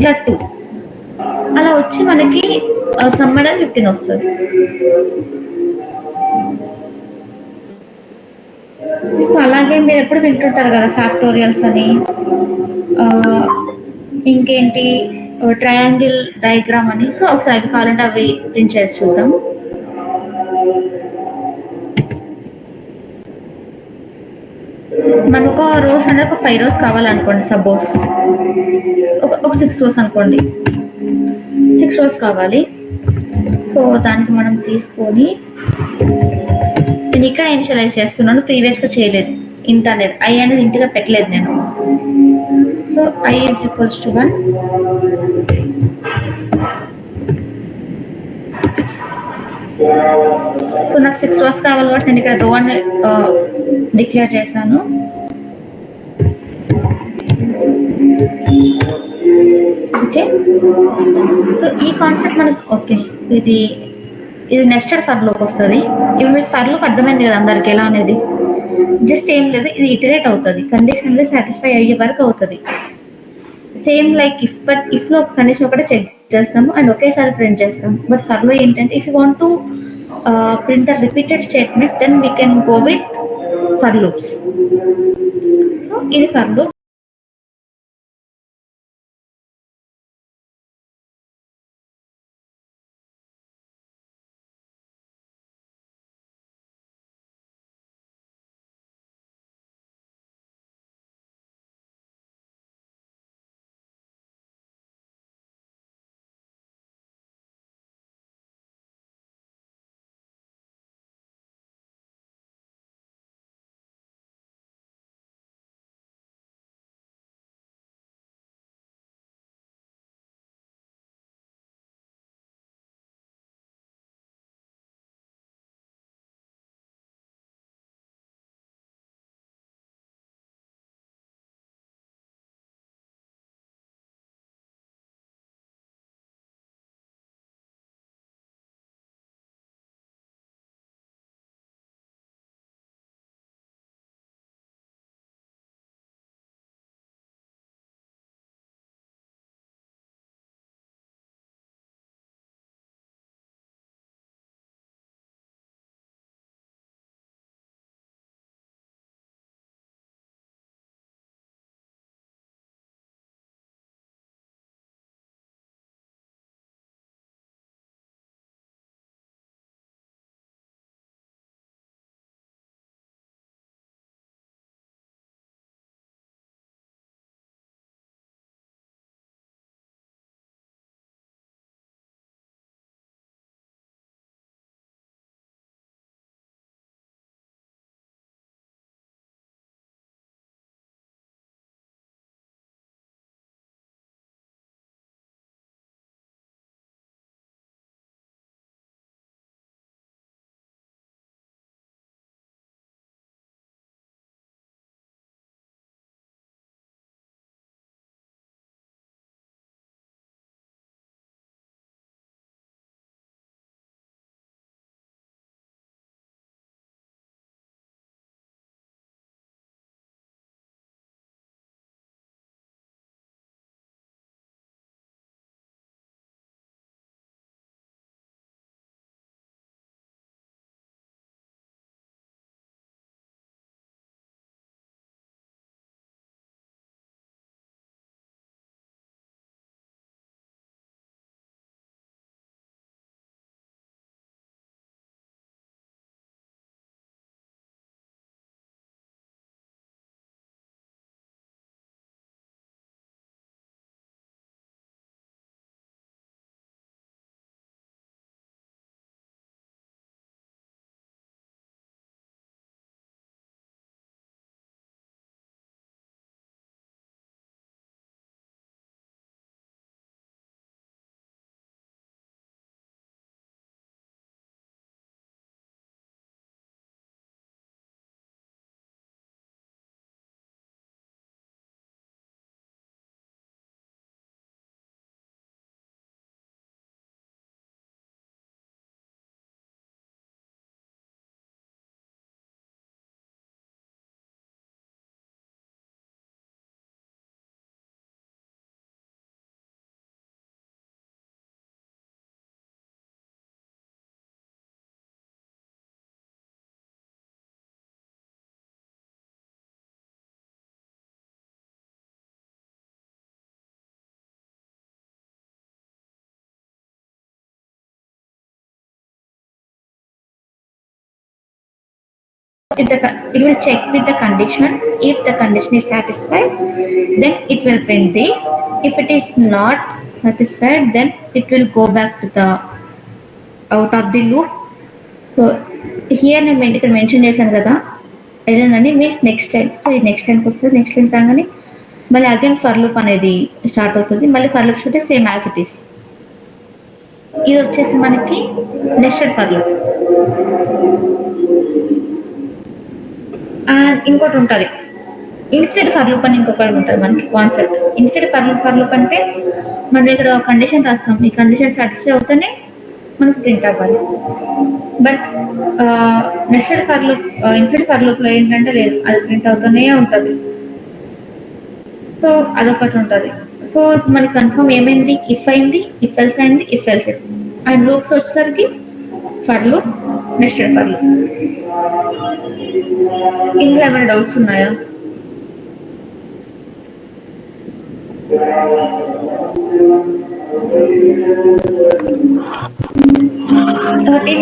ఇలా 2 అలా వచ్చి మనకి సమ్ అనేది 15 వస్తుంది. సో అలాగే మీరు ఎప్పుడు వింటుంటారు కదా ఫ్యాక్టోరియల్స్ అని, ఆ, ఇంకేంటి ట్రయాంగిల్ డయాగ్రామ్ అని. సో ఒకసారి అవి కావాలంటే అవి ప్రింట్ చేసి చూద్దాం. మనకు ఒక రోస్ అనేది ఒక 5 రోస్ కావాలనుకోండి, సపోజ్ ఒక 6 రోస్ అనుకోండి, 6 రోస్ కావాలి. సో దానికి మనం తీసుకొని, నేను ఇక్కడ ఇనిషియలైజ్ చేస్తున్నాను, ప్రీవియస్గా చేయలేదు. ఇంట్ అనేది ఐ అనేది ఇంటిగా పెట్టలేదు నేను. So I is equals to 1. So నాకు 6 రోస్ కావాలి కాబట్టి నేను ఇక్కడ రో అని డిక్లేర్ చేశాను. ఓకే, సో ఈ కాన్సెప్ట్ మనకు ఓకే. ఇది ఇది నెస్టెడ్ ఫర్ లోకి వస్తుంది. ఇప్పుడు మీకు ఫర్ లోకి అర్థమైంది కదా అందరికి ఎలా అనేది. జస్ట్ ఏం లేదు, ఇది ఇటరేట్ అవుతుంది, కండిషన్ సాటిస్ఫై అయ్యే వరకు అవుతుంది. Same like if, but if లో కండిషన్ ఒకటే చెక్ చేస్తాము అండ్ ఒకేసారి ప్రింట్ చేస్తాము. బట్ ఫర్ లో ఏంటంటే if you want to print the repeated statements then we can go with for loops. So ఇది for loop. it will check with the condition. If the condition is satisfied, then it will print this. If it is not satisfied, then it will go back to the out of the loop. So here నేను ఇక్కడ mention చేశాను కదా, ఏదైనా means next line. So ఇది next లైన్కి వస్తుంది. Next line రాగానే మళ్ళీ అగైన్ ఫర్ లూప్ అనేది స్టార్ట్ అవుతుంది. మళ్ళీ for loop start same as it is. ఇది వచ్చేసి మనకి నెస్టెడ్ ఫర్ లూప్. అండ్ ఇంకోటి ఉంటుంది ఇన్ఫినిట్ ఫర్ లూప్ అని ఇంకొకటి ఉంటుంది మనకి కాన్సెప్ట్. ఇన్ఫినిట్ ఫర్ లూప్ అంటే మనం ఇక్కడ కండిషన్ రాస్తాం, ఈ కండిషన్ సాటిస్ఫై అవుతూనే మనకు ప్రింట్ అవ్వాలి. But nested for loop infinite for లూప్లో ఏంటంటే లేదు, అది ప్రింట్ అవుతూనే ఉంటుంది. సో అదొకటి ఉంటుంది. సో మనకి కన్ఫర్మ్ ఏమైంది, ఇఫ్ అయింది, ఇఫ్ ఎల్స్ అయింది, ఇఫ్ ఎల్స్ అయింది. అండ్ లూప్స్ వచ్చేసరికి for loop, nested for loop. ఇందులో ఏమైనా డౌట్స్ ఉన్నాయా?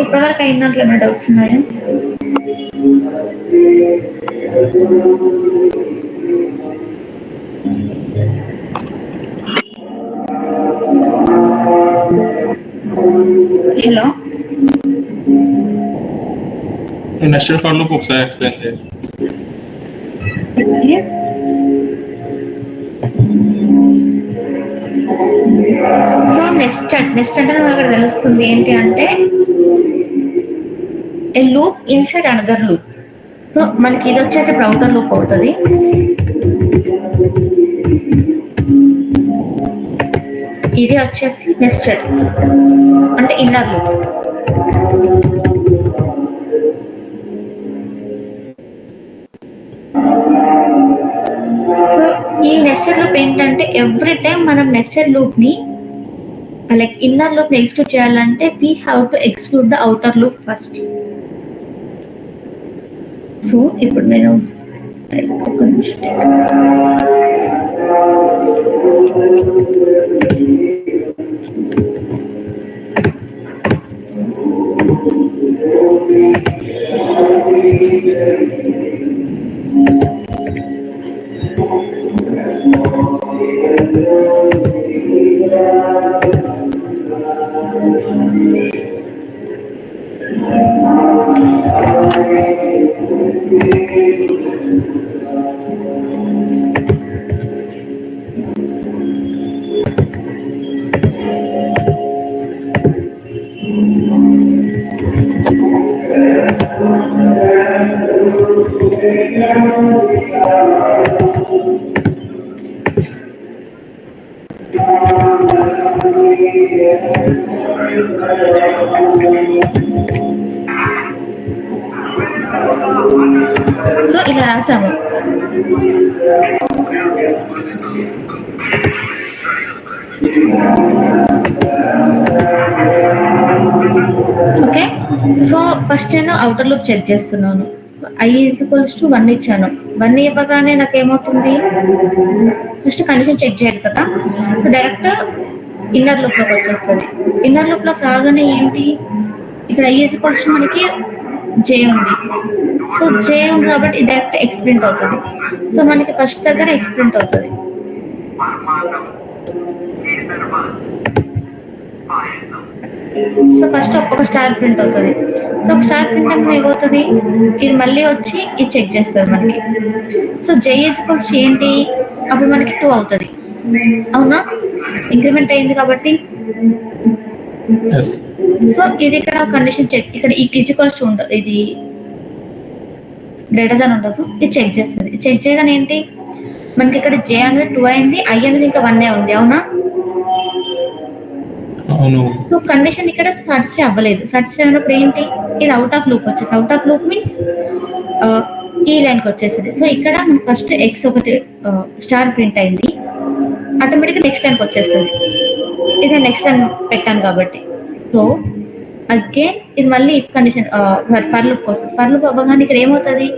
ఇప్పటివరకు అయిన దాంట్లో ఏమైనా డౌట్స్ ఉన్నాయా? హలో, నెస్టెడ్ ఫర్ లూప్ ఒకసారి ఎక్స్ప్లెయిన్ చేయండి. సో నెక్స్ట్ అంటే నాకు అక్కడ తెలుస్తుంది ఏంటి అంటే a loop inside another loop. So మనకి ఇది వచ్చేసి ఇప్పుడు అవుటర్ లూప్ అవుతుంది. ఇది వచ్చేసి నెస్టెడ్ అంటే ఇన్నర్ లూప్. సో ఈ నెస్టెడ్ లూప్ ఏంటంటే ఎవ్రీ టైం మనం నెస్టెడ్ లూప్ ని లైక్ ఇన్నర్ లూప్ ని ఎగ్జిక్యూట్ చేయాలంటే we have to execute the outer loop first. So ఇప్పుడు నేను ఒక నిమిషం సో ఇలా రాసాము. ఓకే, సో ఫస్ట్ నేను అవుటర్ లూప్ చెక్ చేస్తున్నాను. i = 1 ఇచ్చాను. 1 ఇవ్వగానే నాకు ఏమవుతుంది, ఫస్ట్ కండిషన్ చెక్ చేయాలి కదా. సో డైరెక్ట్ ఇన్నర్ లూప్ లోకి వచ్చేస్తుంది. ఇన్నర్ లూప్ లోకి రాగానే ఏంటి, ఇక్కడ i = మనకి j ఉంది. సో j ఉంది కాబట్టి డైరెక్ట్ ఎక్స్ప్రింట్ అవుతుంది. సో మనకి ఫస్ట్ దగ్గర ఎక్స్ప్రింట్ అవుతుంది. సో ఫస్ట్ ఒక స్టార్ ప్రింట్ అవుతుంది. సో ఒక స్టార్ ప్రింట్ అంటే ఏమవుతుంది, ఇది మళ్ళీ వచ్చి ఇది చెక్ చేస్తుంది మనకి. సో j = ఏంటి, అప్పుడు మనకి 2 అవుతుంది. అవునా, ఇంక్రిమెంట్ అయింది కాబట్టి. సో ఇది ఇక్కడ కండిషన్ చెక్, ఇక్కడ ఈ = ఉండదు, ఇది గ్రేటర్ దాన్ ఉండదు. ఇది చెక్ చేస్తుంది. చెక్ చేయగానే ఏంటి, మనకి ఇక్కడ j అనేది 2 అయింది, i అనేది ఇంకా 1 ఉంది. అవునా, సో కండిషన్ ఇక్కడ సాటిస్ఫై అవ్వలేదు. సాటిస్ఫై అయినప్పుడు ఏంటి, ఇది అవుట్ ఆఫ్ లూప్ వచ్చేసి, అవుట్ ఆఫ్ లూప్ మీన్స్ ఈ లైన్కి వచ్చేసింది. సో ఇక్కడ ఫస్ట్ x ఒకటి స్టార్ ప్రింట్ అయింది, ఆటోమేటిక్గా నెక్స్ట్ లైన్కి వచ్చేస్తుంది. ఇది నెక్స్ట్ లైన్ పెట్టాను కాబట్టి. సో అగైన్ ఇది మళ్ళీ ఇఫ్ కండిషన్ ఫర్ లూప్ వస్తుంది. ఫర్ లూప్ అవ్వగానే ఇక్కడ ఏమవుతుంది,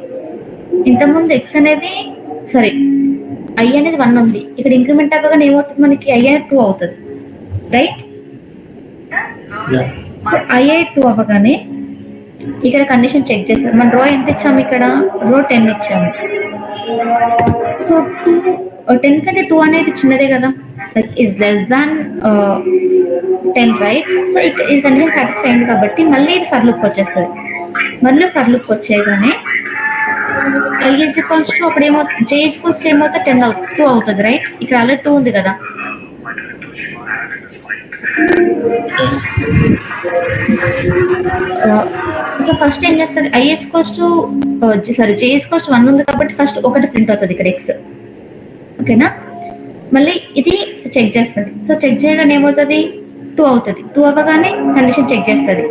ఇంతకుముందు x అనేది i అనేది 1 ఉంది, ఇక్కడ ఇంక్రిమెంట్ అవ్వగానే ఏమవుతుంది, మనకి i అనేది 2 అవుతుంది. రైట్, సో i 2 అవ్వగానే ఇక్కడ కండిషన్ చెక్ చేస్తారు. మన రో ఎంత ఇచ్చాము, ఇక్కడ రో 10 ఇచ్చాము. సో 10 కంటే 2 అనేది చిన్నదే కదా, like is less than 10, right? So ఈ కండిషన్ సాటిస్ఫై అయింది కాబట్టి మళ్ళీ ఇది ఫర్ లుక్ వచ్చేస్తుంది. మళ్ళీ ఫర్ లుక్ వచ్చేయగానే I is equals to అప్పుడు ఏమవుతుంది, J is equals to ఏమవుతుంది, 2 అవుతుంది, రైట్? ఇక్కడ ఆల్రెడీ 2 ఉంది కదా. సో ఫస్ట్ ఏం చేస్తుంది, I is equals to J is equals to 1 ఉంది కాబట్టి ఫస్ట్ ఒకటి ప్రింట్ అవుతుంది ఇక్కడ x, ఓకేనా? మళ్ళీ ఇది చెక్ చేస్తుంది. సో చెక్ చేయగానే ఏమవుతుంది, 2 అవుతుంది. 2 అవ్వగానే కండిషన్ చెక్ చేస్తుంది.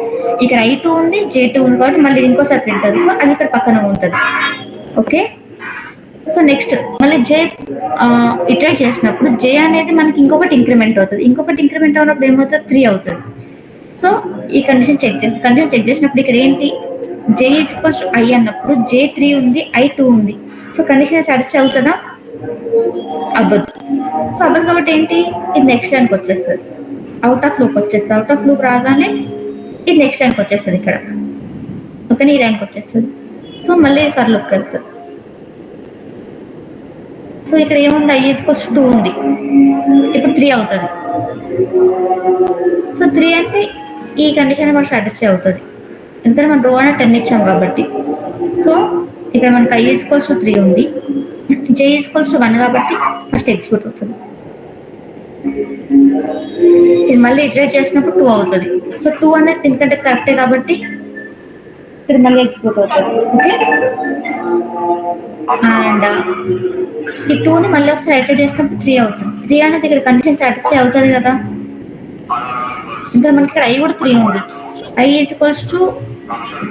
ఇక్కడ I2 ఉంది, J2 ఉంది కాబట్టి మళ్ళీ ఇంకోసారి ప్రింట్ అవుతుంది. సో అది ఇక్కడ పక్కన ఉంటుంది, ఓకే? సో నెక్స్ట్ మళ్ళీ J ఇటరేట్ చేసినప్పుడు J అనేది మనకి ఇంకొకటి ఇంక్రిమెంట్ అవుతుంది. ఇంకొకటి ఇంక్రిమెంట్ అవునప్పుడు ఏమవుతుంది, 3 అవుతుంది. సో ఈ కండిషన్ చెక్ చేసినప్పుడు ఇక్కడ ఏంటి, J is equals to I అన్నప్పుడు J3 ఉంది, I2 ఉంది. సో కండిషన్ సాటిస్ఫై అవుతుందా, అవ్వదు. సో అవ్వదు కాబట్టి ఏంటి, ఇది నెక్స్ట్ లైన్కి వచ్చేస్తుంది, అవుట్ ఆఫ్ లూప్ వచ్చేస్తుంది. అవుట్ ఆఫ్ లూప్ రాగానే ఇది నెక్స్ట్ ర్యాంక్ వచ్చేస్తుంది ఇక్కడ, ఓకేనా? ఈ ర్యాంక్ వచ్చేస్తుంది. సో మళ్ళీ ఫర్ లుక్ వెళ్తుంది. సో ఇక్కడ ఏముంది, I is equals to 2 ఉంది, ఇప్పుడు 3 అవుతుంది. సో 3 అంటే ఈ కండిషన్ మనకు సాటిస్ఫై అవుతుంది, ఎందుకంటే మనం రో అనే 10 ఇచ్చాం కాబట్టి. సో ఇక్కడ మనకి I is equals to 3 ఉంది, J is equals to 1 కాబట్టి ఫస్ట్ ఎగ్జిక్యూట్ అవుతుంది. ఇది మళ్ళీ ఇటరేట్ చేసినప్పుడు 2 అవుతుంది. సో 2 అనేది దీనికంటే కరెక్టే కాబట్టి ఇది మళ్ళీ ఎగ్జిక్యూట్ అవుతుంది, ఓకే? అండ్ ఈ 2ని మళ్ళీ ఒకసారి ఇటరేట్ చేసినప్పుడు 3 అవుతుంది. 3 అనేది ఇక్కడ కండిషన్ సాటిస్ఫై అవుతుంది కదా, ఇంకా మనకి ఇక్కడ I కూడా 3 ఉంది. I is equals to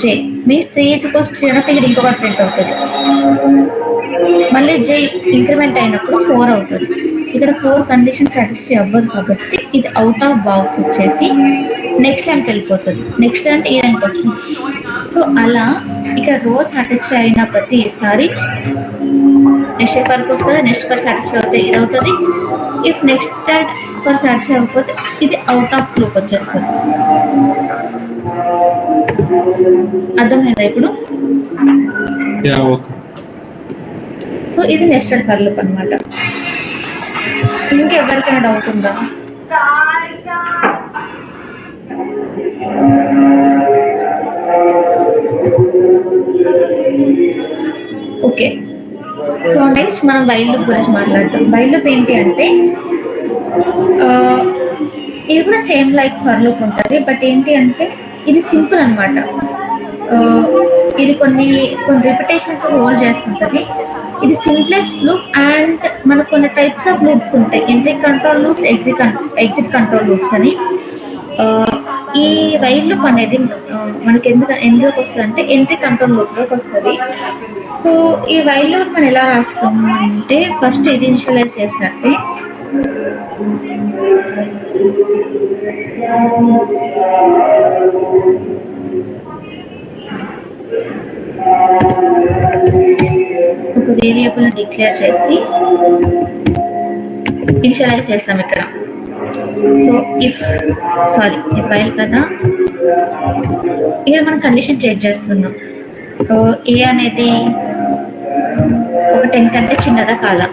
J means 3 is equals to 3 అన్నప్పుడు ఇక్కడ ఇంకొకటి ప్రింట్ అవుతుంది. మళ్ళీ J ఇంక్రిమెంట్ అయినప్పుడు 4 అవుతుంది. ఇక్కడ 4 కండిషన్ సాటిస్ఫై అవ్వదు కాబట్టి ఇది అవుట్ ఆఫ్ బాక్స్ వచ్చేసి నెక్స్ట్ లైన్కి వెళ్ళిపోతుంది. నెక్స్ట్ లైన్ ఈ లైన్కి వస్తుంది. సో అలా ఇక్కడ రో సాటిస్ఫై అయిన ప్రతిసారి నెక్స్ట్ వరకు వస్తుంది. నెక్స్ట్ పర్ సాటిస్ఫై అవుతే ఇది అవుతుంది. ఇఫ్ నెక్స్ట్ పర్ సాటిస్ఫై అవ్వకపోతే ఇది అవుట్ ఆఫ్ లూప్ వచ్చేస్తుంది. అర్థమైందా ఇప్పుడు? సో ఇది నెస్టెడ్ ఫర్ లూప్ అన్నమాట. ఇంకెవరికైనా డౌట్ ఉందా? ఓకే, సో నెక్స్ట్ మనం వైల్ లూప్ గురించి మాట్లాడతాం. వైల్ లూప్ ఏంటి అంటే ఇది కూడా సేమ్ లైక్ ఫర్ లూప్ ఉంటుంది. బట్ ఏంటి అంటే ఇది సింపుల్ అనమాట. ఇది కొన్ని రిపిటేషన్స్ హోల్డ్ చేస్తుంటుంది. ఇది సింప్లెస్ట్ లూప్ అండ్ మనకు కొన్ని టైప్స్ ఆఫ్ లూప్స్ ఉంటాయి. Entry control loops, exit control loops అని. ఈ వైల్ లూప్ అనేది మనకి ఎందులోకి వస్తుంది అంటే ఎంట్రీ కంట్రోల్ లూప్లోకి వస్తుంది. సో ఈ వైల్ లూప్ మనం ఎలా రాస్తాము అంటే ఫస్ట్ ఇది ఇనిషియలైజ్ చేసినట్టే ఒక వేరియబుల్ డిక్లేర్ చేసి ఇనిషియలైజ్ చేస్తాం ఇక్కడ. సో ఇఫ్ వైల్ కదా, ఇక్కడ మనం కండిషన్ చెక్ చేస్తున్నాం. ఏ అనేది ఒక 10 కంటే చిన్నదా కాదా.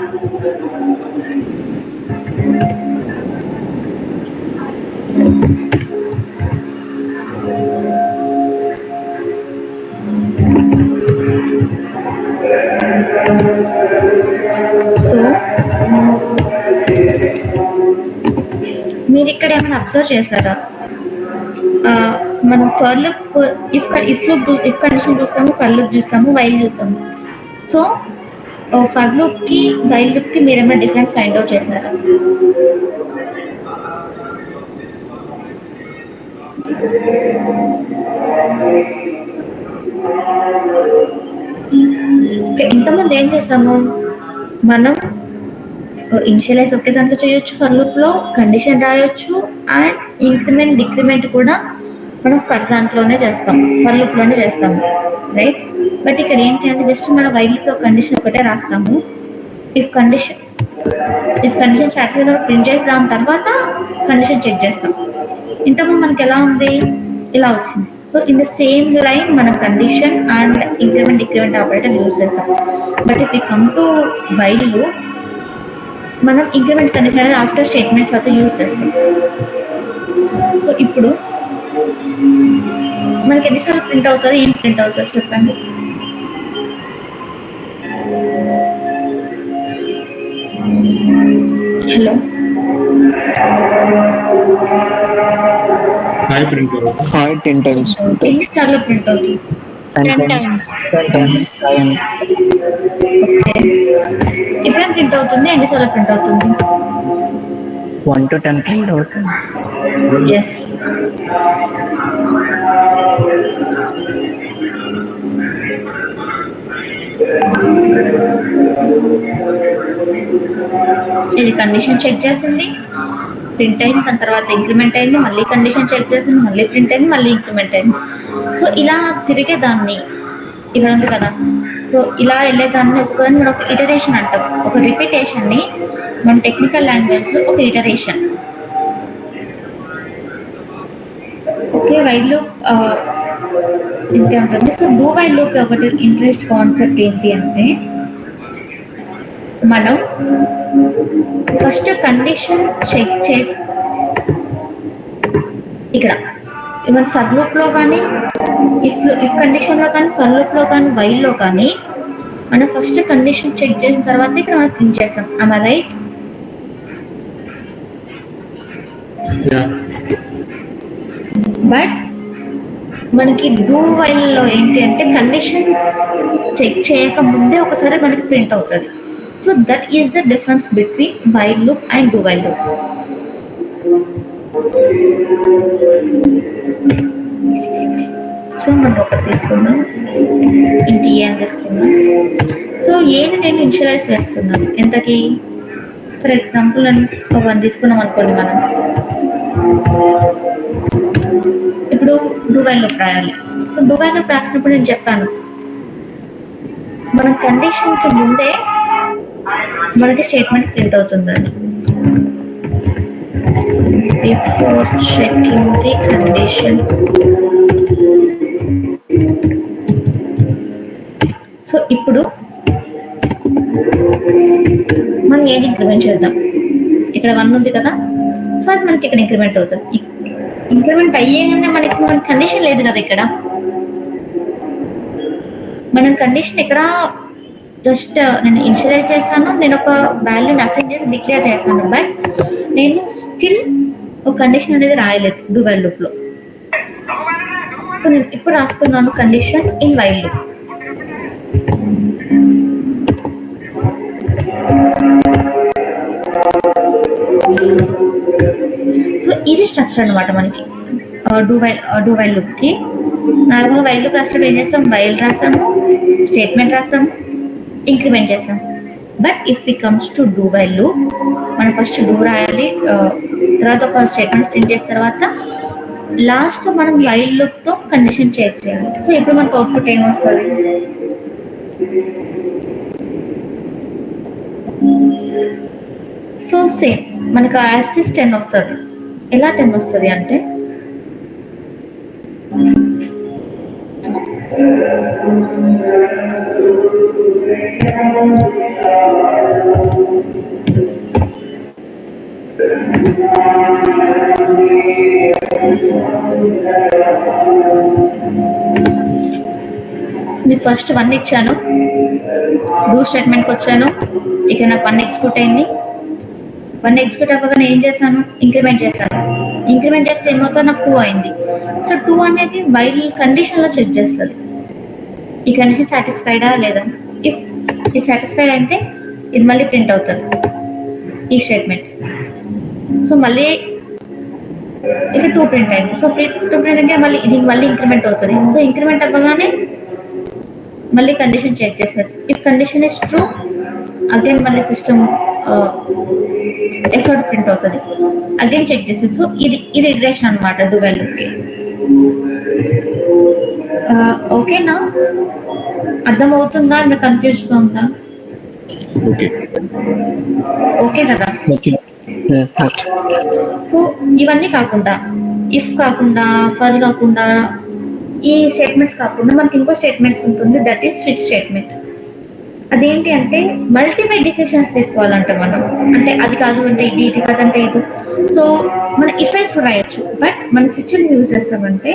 సో మీరు ఇక్కడ ఏమైనా అబ్జర్వ్ చేశారా? మనం ఫర్ లూప్ ఇఫ్ కండిషన్ చూస్తాము, ఫర్ లూప్ చూస్తాము, వైల్ చూస్తాము. సో ఫర్ లూప్ కి వైల్ లూప్ కి మీరు ఏమైనా డిఫరెన్స్ ఫైండ్ అవుట్ చేశారా? ఇంతకుముందు ఏం చేసాము మనం, ఇనిషియలైజ్ ఒకే దాంట్లో చేయొచ్చు, ఫర్ లూప్లో కండిషన్ రాయొచ్చు అండ్ ఇంక్రిమెంట్ డిక్రిమెంట్ కూడా మనం ఫర్ దాంట్లోనే చేస్తాం, ఫర్ లూప్లోనే చేస్తాము, రైట్? బట్ ఇక్కడ ఏంటి అంటే జస్ట్ మన వైల్ లూప్లో కండిషన్ ఒకటే రాస్తాము. ఇఫ్ కండిషన్ సాటిస్ఫై ప్రింట్ చేసి దాని తర్వాత కండిషన్ చెక్ చేస్తాం. ఇంతకుముందు మనకి ఎలా ఉంది, ఇలా వచ్చింది. So so in the same line మన condition and increment decrement operator use చేస్తాం. But if you come to while loop మనం ఇంక్రిమెంట్ కండిషన్ అనేది ఆఫ్టర్ స్టేట్మెంట్స్ అయితే యూజ్ చేస్తాం. సో ఇప్పుడు మనకి ఎన్నిసార్లు ప్రింట్ అవుతుంది, ఏం ప్రింట్ అవుతుంది చెప్పండి. Hello, hi printer hi 10 times. ఎన్నిసార్లు ప్రింట్ అవుతుంది? 10 times. 10 times. ఓకే, ఎప్పుడైనా ప్రింట్ అవుతుంది, ఎన్నిసార్లు ప్రింట్ అవుతుంది? 1 to 10 print అవుతుంది. ఎస్. ఇది కండిషన్ చెక్ చేసింది, ప్రింట్ అయింది, దాని తర్వాత ఇంక్రిమెంట్ అయింది, మళ్ళీ కండిషన్ చెక్ చేసింది, మళ్ళీ ప్రింట్ అయింది, మళ్ళీ ఇంక్రిమెంట్ అయింది. సో ఇలా తిరిగే దాన్ని ఇక్కడ ఉంది కదా, సో ఇలా వెళ్ళేదాన్ని ఒకదాన్ని మనం ఒక ఇటరేషన్ అంటాం. ఒక రిపీటేషన్ని మన టెక్నికల్ లాంగ్వేజ్లో ఒక ఇటరేషన్. ఓకే, వైల్ లూప్ ఇంతే ఉంటుంది. సో డూ వైల్ లూప్ ఒకటి ఇంట్రెస్ట్ కాన్సెప్ట్ ఏంటి అంటే, మనం ఫస్ట్ కండిషన్ చెక్ చేసి ఇక్కడ మన ఫర్ లూప్లో కానీ ఇఫ్ కండిషన్లో కానీ ఫర్ లూప్లో కానీ వైల్లో కానీ మనం ఫస్ట్ కండిషన్ చెక్ చేసిన తర్వాత ఇక్కడ మనం ప్రింట్ చేస్తాం. am I right? బట్ మనకి డూ వైల్లో ఏంటి అంటే కండిషన్ చెక్ చేయక ముందే ఒకసారి మనకి ప్రింట్ అవుతుంది. So that is the difference between while loop and do while loop. So మనం ఒకటి తీసుకున్నాం, ఇంటి ఏ అని తీసుకున్నాం. సో ఏది నేను ఇనిషియలైజ్ చేస్తున్నాను ఎంతకి, ఫర్ ఎగ్జాంపుల్ ఒక 1 తీసుకున్నాం అనుకోండి. మనం ఇప్పుడు డూ వైల్ లూప్ రాయాలి. సో డూ వైల్ లూప్ రాసినప్పుడు నేను చెప్పాను మన కండిషన్కి ముందే మనకి స్టేట్మెంట్ ప్రింట్ అవుతుందని. Before checking the condition. So ఇప్పుడు మనం ఏది ఇంక్రిమెంట్ చేద్దాం, ఇక్కడ 1 ఉంది కదా, సో అది మనకి ఇక్కడ ఇంక్రిమెంట్ అవుతుంది. ఇంక్రిమెంట్ అయ్యేగానే మన కండిషన్ లేదు కదా, ఇక్కడ మనం కండిషన్ ఇక్కడ జస్ట్ నేను ఇనిషియలైజ్ చేశాను, నేను ఒక వాల్యూని అసైన్ చేసి డిక్లేర్ చేశాను, బట్ నేను స్టిల్ ఒక కండిషన్ అనేది రాయలేదు డూ వైల్ లూప్లో. సో నేను ఇప్పుడు రాస్తున్నాను condition in while loop. So ఇది స్ట్రక్చర్ అనమాట మనకి డూ వైల్ లూప్కి. నార్మల్ వైల్ లూప్ రాసినప్పుడు ఏం చేస్తాం, వైల్ రాసాము, స్టేట్మెంట్ రాసాము, ఇంక్రిమెంట్ చేసాం. But if we comes to do while loop మనం ఫస్ట్ డూ రాయాలి, తర్వాత ఒక స్టేట్మెంట్ ప్రింట్ చేసిన తర్వాత లాస్ట్ మనం వైల్ లూప్తో కండిషన్ చెక్ చేయాలి. సో ఇప్పుడు మనకు అవుట్పుట్ ఏమొస్తుంది, సో సేమ్ మనకు యాస్టిస్ 10 వస్తుంది. ఎలా 10 వస్తుంది అంటే, నేను ఫస్ట్ 1 ఇచ్చాను, డూ స్టేట్మెంట్కి వచ్చాను, ఇక నాకు 1 ఎగ్జిక్యూట్ అయింది. 1 ఎగ్జిక్యూట్ అవ్వగానే ఏం చేశాను, ఇంక్రిమెంట్ చేశాను. ఇంక్రిమెంట్ చేస్తే ఏమవుతుందో నాకు 2 అయింది. సో 2 అనేది వైల్ కండిషన్లో చెక్ చేస్తుంది, ఈ కండిషన్ సాటిస్ఫైడా లేదా. ఇఫ్ ఇది సాటిస్ఫైడ్ అయితే ఇది మళ్ళీ ప్రింట్ అవుతుంది ఈ స్టేట్మెంట్. సో మళ్ళీ ఇక్కడ 2 ప్రింట్ అయింది. సో 2 ప్రింట్ అయితే మళ్ళీ ఇది మళ్ళీ ఇంక్రిమెంట్ అవుతుంది. సో ఇంక్రిమెంట్ అవ్వగానే మళ్ళీ కండిషన్ చెక్ చేస్తారు. If condition is true again మళ్ళీ సిస్టమ్ ఎస్ఓటి ప్రింట్ అవుతుంది, అగైన్ చెక్ చేసేది. సో ఇది ఇటరేషన్ అనమాట డూ వైల్ లూప్కి. ఓకేనా, అర్థమవుతుందా, మీకు కన్ఫ్యూజ్గా ఉందా? ఓకే కదా. సో ఇవన్నీ కాకుండా, ఇఫ్ కాకుండా, ఫర్ కాకుండా, ఈ స్టేట్మెంట్స్ కాకుండా మనకి ఇంకో స్టేట్మెంట్స్ ఉంటుంది, దట్ ఈస్ స్విచ్ స్టేట్మెంట్. అదేంటి అంటే మల్టిపుల్ డిసిషన్స్ తీసుకోవాలంట మనం. అంటే అది కాదు అంటే ఇది, ఇది కాదంటే ఇది. సో మన ఇఫెక్ట్స్ రాయొచ్చు, బట్ మన స్విచ్ యూజ్ చేస్తామంటే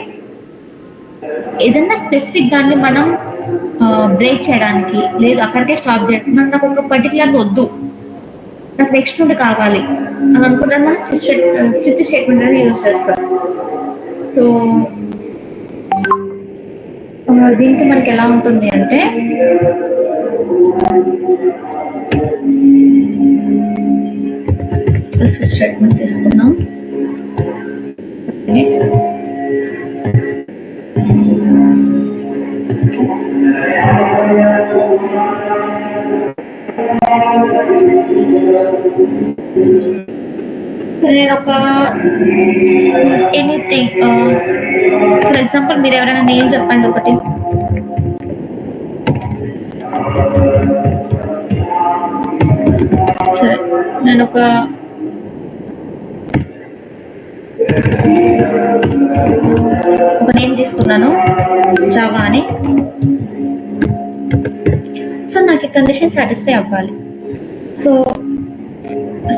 ఏదన్నా స్పెసిఫిక్ దాన్ని మనం బ్రేక్ చేయడానికి, లేదు అక్కడికే స్టాప్ చేయడానికి, నాకు ఒక పర్టికులర్ వద్దు, నాకు నెక్స్ట్ నుండి కావాలి అని అనుకుంటాను, మనం స్విచ్ స్టేట్మెంట్ అనేది యూజ్ చేస్తాం. సో దీనికి మనకి ఎలా ఉంటుంది అంటే స్విచ్ స్టేట్మెంట్ తీసుకున్నాం. నేను ఒక ఎనీథింగ్ ఫర్ ఎగ్జాంపుల్ మీరు ఎవరైనా నేమ్ చెప్పండి ఒకటి. సరే నేను ఒక నేమ్ తీసుకున్నాను, జావా అని. సో నాకు ఈ కండిషన్ సాటిస్ఫై అవ్వాలి. సో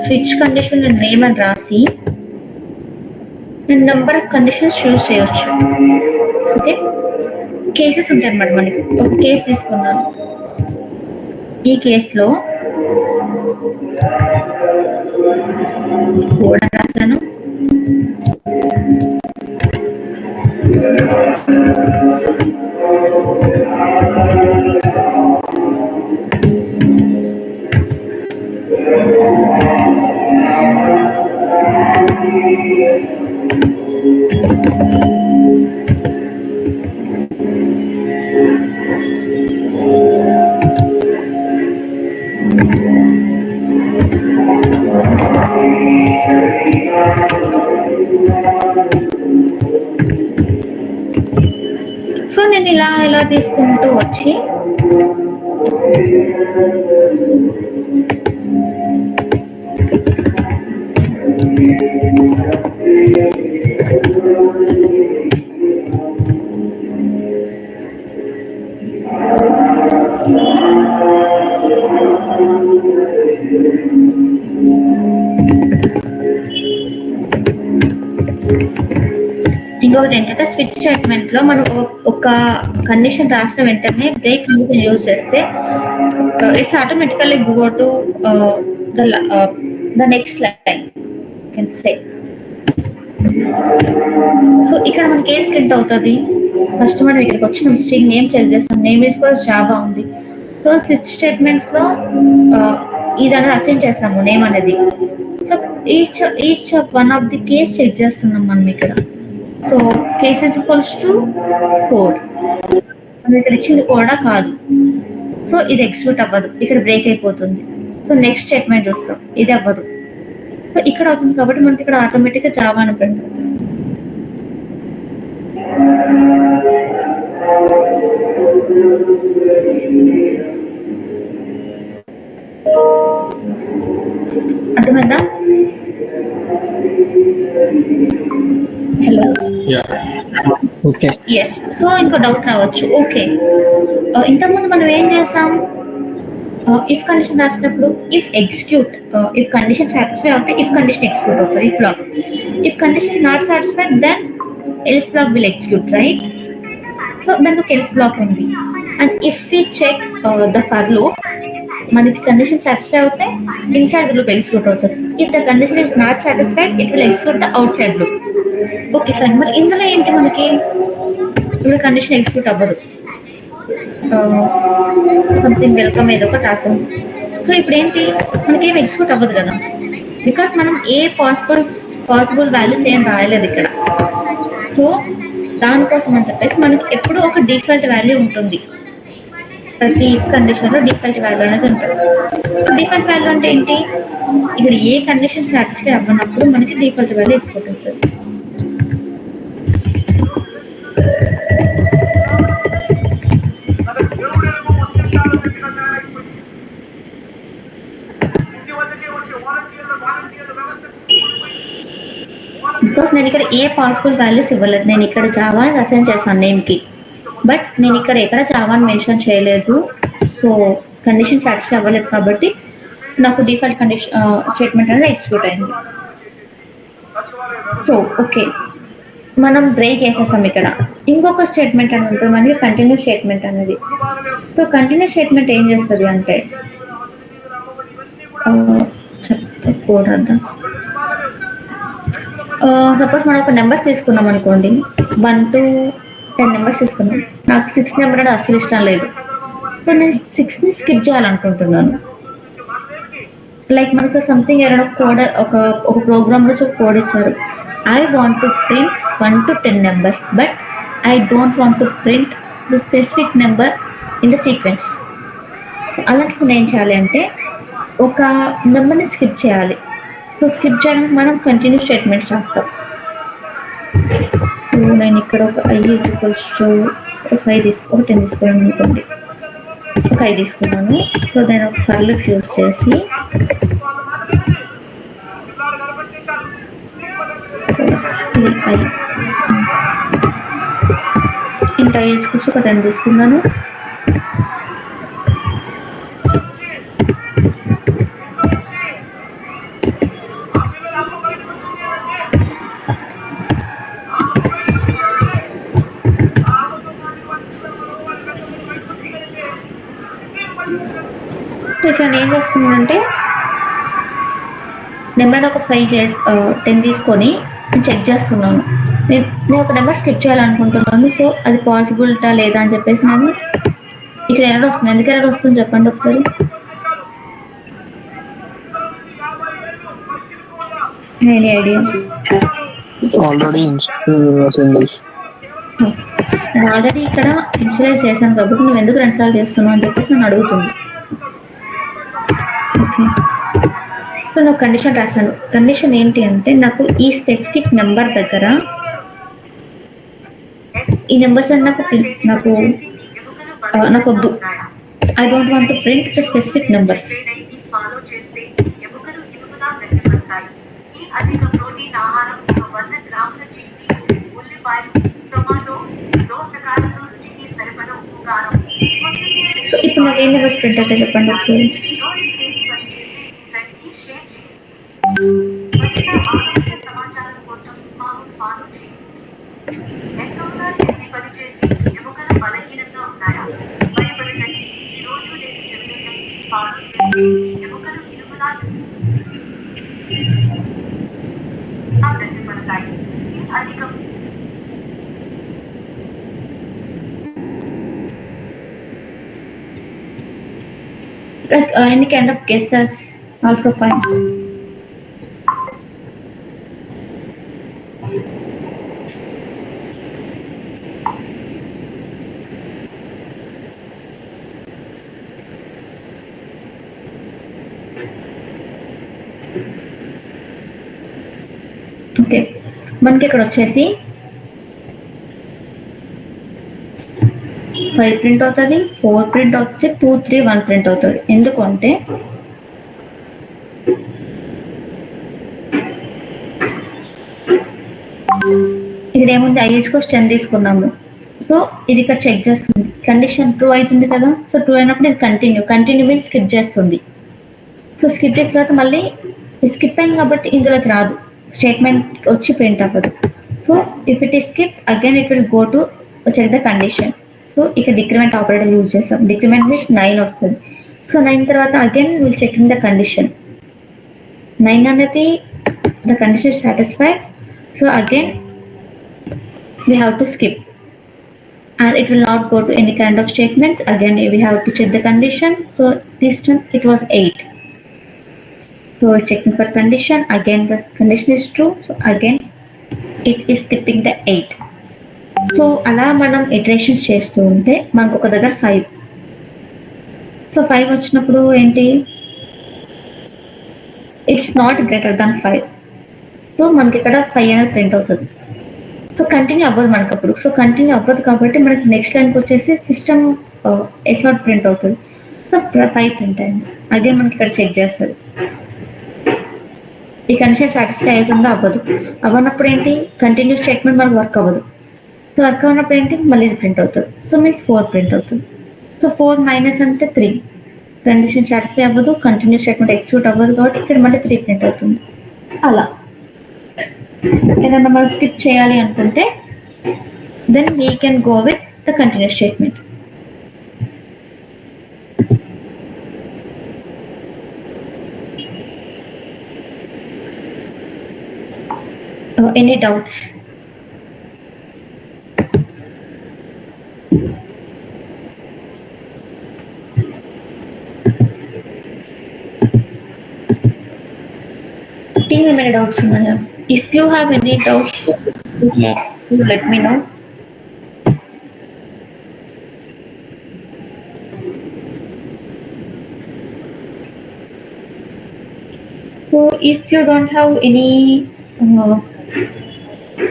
స్విచ్ కండిషన్ నేమ్ అని రాసి నేను నెంబర్ ఆఫ్ కండిషన్స్ చూస్ చేయొచ్చు. ఓకే, కేసెస్ ఉంటాయి అన్నమాట. మనకి ఒక కేసు తీసుకున్నాను, ఈ కేసులో కోడ్ రాశాను, సో నేను ఇలా తీసుకుంటూ వచ్చి ఇంకొకటి ఏంటంటే స్విచ్ స్టేట్మెంట్ లో మనం ఒక కండిషన్ రాసిన వెంటనే బ్రేక్ యూజ్ చేస్తే it's automatically go to the next line can say. So ఇక్కడ మనకి ఏం ప్రింట్ అవుతుంది, ఫస్ట్ మనం ఇక్కడికి వచ్చిన స్ట్రింగ్ నేమ్ చెక్ చేస్తాం, నేమ్ ఈక్వల్స్ జావా ఉంది. సో స్విచ్ స్టేట్మెంట్స్ లో ఇదని అసైన్ చేస్తాము నేమ్ అనేది. So each one of the case check చేస్తున్నాం మనం ఇక్కడ. So case is equals to code, మనం ఇక్కడ ఇచ్చింది కూడా కాదు. సో ఇది ఎగ్జిక్యూట్ అవ్వదు, ఇక్కడ బ్రేక్ అయిపోతుంది. సో నెక్స్ట్ స్టేట్మెంట్ చూస్తాం, ఇది అవ్వదు. సో ఇక్కడ అవుతుంది కాబట్టి మనకి ఇక్కడ ఆటోమేటిక్గా జావా అని ప్రింట్ అవుతుంది. అర్థమైందా? Hello, okay. ఎస్. సో ఇంకో డౌట్ రావచ్చు. ఓకే, ఇంతకుముందు మనం ఏం చేసాం, ఇఫ్ కండిషన్ రాసినప్పుడు if execute, if condition satisfy అవుతే ఇఫ్ కండిషన్ ఎగ్జిక్యూట్ అవుతుంది, if block. If condition not satisfy then else block will execute, right? So దానికి ఒక ఎల్స్ బ్లాక్ ఉంది. And if we check the for loop, మనకి condition satisfy అవుతే inside the loop execute అవుతుంది. If the condition is not satisfied it will execute the out side loop. Okay fine. మరి ఇందులో ఏంటి, మనకి ఇప్పుడు కండిషన్ ఎగ్జిక్యూట్ అవ్వదు, సంథింగ్ వెల్కమ్ ఏదో ఒకటి రాసాం. సో ఇప్పుడు ఏంటి, మనకి ఏం ఎగ్జిక్యూట్ అవ్వదు కదా, బికాస్ మనం ఏ పాసిబుల్ వాల్యూస్ ఏం రాయలేదు ఇక్కడ. సో దానికోసం అని చెప్పేసి మనకి ఎప్పుడు ఒక డిఫాల్ట్ వాల్యూ ఉంటుంది, ప్రతి కండిషన్లో డిఫాల్ట్ వాల్యూ అనేది ఉంటుంది. సో డిఫాల్ట్ వాల్యూ అంటే ఏంటి, ఇక్కడ ఏ కండిషన్ సాటిస్ఫై అవ్వనప్పుడు మనకి డిఫాల్ట్ వాల్యూ ఎగ్జిక్యూట్ అవుతుంది. బికాస్ నేను ఇక్కడ ఏ పాసిబుల్ వాల్యూస్ ఇవ్వలేదు. నేను ఇక్కడ జావా అసైన్ చేశాను నేమ్కి, బట్ నేను ఇక్కడ ఎక్కడ జావాని మెన్షన్ చేయలేదు. సో కండిషన్ సాటిస్ఫై అవ్వలేదు కాబట్టి నాకు డిఫాల్ట్ కండిషన్ స్టేట్మెంట్ అనేది ఎగ్జిక్యూట్ అయింది. సో ఓకే, మనం బ్రేక్ వేసేసాం. ఇక్కడ ఇంకొక స్టేట్మెంట్ అని ఉంటుంది మనకి, కంటిన్యూ స్టేట్మెంట్ అనేది. సో కంటిన్యూ స్టేట్మెంట్ ఏం చేస్తుంది అంటే సపోజ్ మనం ఒక నెంబర్స్ తీసుకున్నాం అనుకోండి, 1 to 10 నెంబర్స్ తీసుకున్నాం. నాకు 6 నెంబర్ అనేది అసలు ఇష్టం లేదు. సో నేను 6ని స్కిప్ చేయాలనుకుంటున్నాను. లైక్ మనకు సంథింగ్ ఏదైనా కోడ్ ఒక ప్రోగ్రామ్లో కోడ్ ఇచ్చారు, I want to print 1 to 10 numbers, but I don't want to print the specific number in the sequence. అలాంటప్పుడు ఏం చేయాలి అంటే ఒక నెంబర్ని స్కిప్ చేయాలి. సో స్కిప్ చేయడానికి మనం కంటిన్యూ స్టేట్మెంట్ చేస్తాం. సో నేను ఇక్కడ ఒక ఐ ఈక్వల్స్ టు 5 10 తీసుకోవడం అనుకోండి, ఒక ఐ తీసుకున్నాను. సో నేను ఒక ఫర్ లూప్ యూజ్ చేసి ఐ ఇంత ఐ తీసుకొచ్చి ఒక 10 తీసుకున్నాను. ఇక్కడ ఏం చేస్తుందంటే నెంబర్ ఒక 10 తీసుకొని చెక్ చేస్తున్నాను. నేను ఒక నెంబర్ స్కిప్ చేయాలనుకుంటున్నాను. సో అది పాసిబిలిటా లేదా అని చెప్పేసి నేను ఇక్కడ ఎర్రర్ వస్తుంది. ఎందుకు ఎర్రర్ వస్తుంది చెప్పండి ఒకసారి. Any idea? ఆల్రెడీ నేను ఆల్రెడీ ఇక్కడ ఇన్షియలైజ్ చేశాను కాబట్టి నువ్వు ఎందుకు 2 సార్లు చేస్తున్నావు అని చెప్పేసి నన్ను అడుగుతుంది. ఓకే, సో నాకు కండిషన్ రాశాను. కండిషన్ ఏంటి అంటే నాకు ఈ స్పెసిఫిక్ నెంబర్ దగ్గర ఈ నెంబర్స్ అని నాకు వద్దు. I don't want to print the specific numbers. So ఇప్పుడు నాకు ఏం నెంబర్స్ ప్రింట్ అయితే చెప్పండి ఒకసారి. Any kind of guesses also fine. Okay, మనకి ఇక్కడ వచ్చేసి 5 ప్రింట్ అవుతుంది, 4 ప్రింట్ అవుతుంది, 2 3 1 ప్రింట్ అవుతుంది. ఎందుకంటే ఇక్కడ ఏముంది, ఐ ఈక్వల్స్ 10 తీసుకున్నాము. సో ఇది ఇక్కడ చెక్ చేస్తుంది, కండిషన్ ట్రూ అవుతుంది కదా. సో ట్రూ అయినప్పుడు ఇది కంటిన్యూ మీన్స్ స్కిప్ చేస్తుంది. సో స్కిప్ చేసిన తర్వాత మళ్ళీ స్కిప్ అయింది కాబట్టి ఇందులోకి రాదు, స్టేట్మెంట్ వచ్చి ప్రింట్ అవ్వదు. So if it is skip again it will go to check the condition. So ఇక్కడ డిక్రిమెంట్ ఆపరేటర్ యూజ్ చేస్తాం. డిక్రిమెంట్ మీన్స్ 9 వస్తుంది. సో 9 తర్వాత again will checking the condition. 9 అనేది the condition satisfied. So again we have to skip and it will not go to any kind of statements. Again we have to check the condition. So this time it was 8. So checking for condition, again the condition is true. So again it is skipping the 8. So అలా మనం iterations చేస్తూ ఉంటే మనకు ఒక దగ్గర 5. So 5 వచ్చినప్పుడు ఏంటి, it's not greater than 5. So మనకి ఇక్కడ 5 అనేది ప్రింట్ అవుతుంది. సో కంటిన్యూ అవ్వదు మనకు అప్పుడు. సో కంటిన్యూ అవ్వదు కాబట్టి మనకి నెక్స్ట్ లైన్కి వచ్చేసి సిస్టమ్ S0 ప్రింట్ అవుతుంది. సో 5 ప్రింట్ అయింది. అదే మనకి ఇక్కడ చెక్ చేస్తుంది. ఈ కండిషన్ సాటిస్ఫై అవుతుందో అవ్వదు. అవ్వనప్పుడు ఏంటి, కంటిన్యూస్ స్టేట్మెంట్ మనకు వర్క్ అవ్వదు. సో వర్క్ అవ్వనప్పుడు ఏంటి, మళ్ళీ ఇది ప్రింట్ అవుతుంది. సో మీన్స్ 4 ప్రింట్ అవుతుంది. సో 4 మైనస్ అంటే 3, కండిషన్ సాటిస్ఫై అవ్వదు, కంటిన్యూస్ స్టేట్మెంట్ ఎగ్జిక్యూట్ అవ్వదు, కాబట్టి ఇక్కడ మళ్ళీ 3 ప్రింట్ అవుతుంది. అలా ఏదైనా మనం స్కిప్ చేయాలి అనుకుంటే then we can go with the continues statement. Any doubts? Team, many doubts unnaya? If you have any doubts, No. you let me know. So if you don't have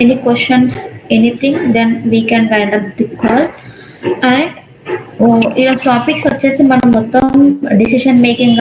any questions, anything, then we can wind up the call. And ఇలా topics వచ్చేసి మనం మొత్తం decision making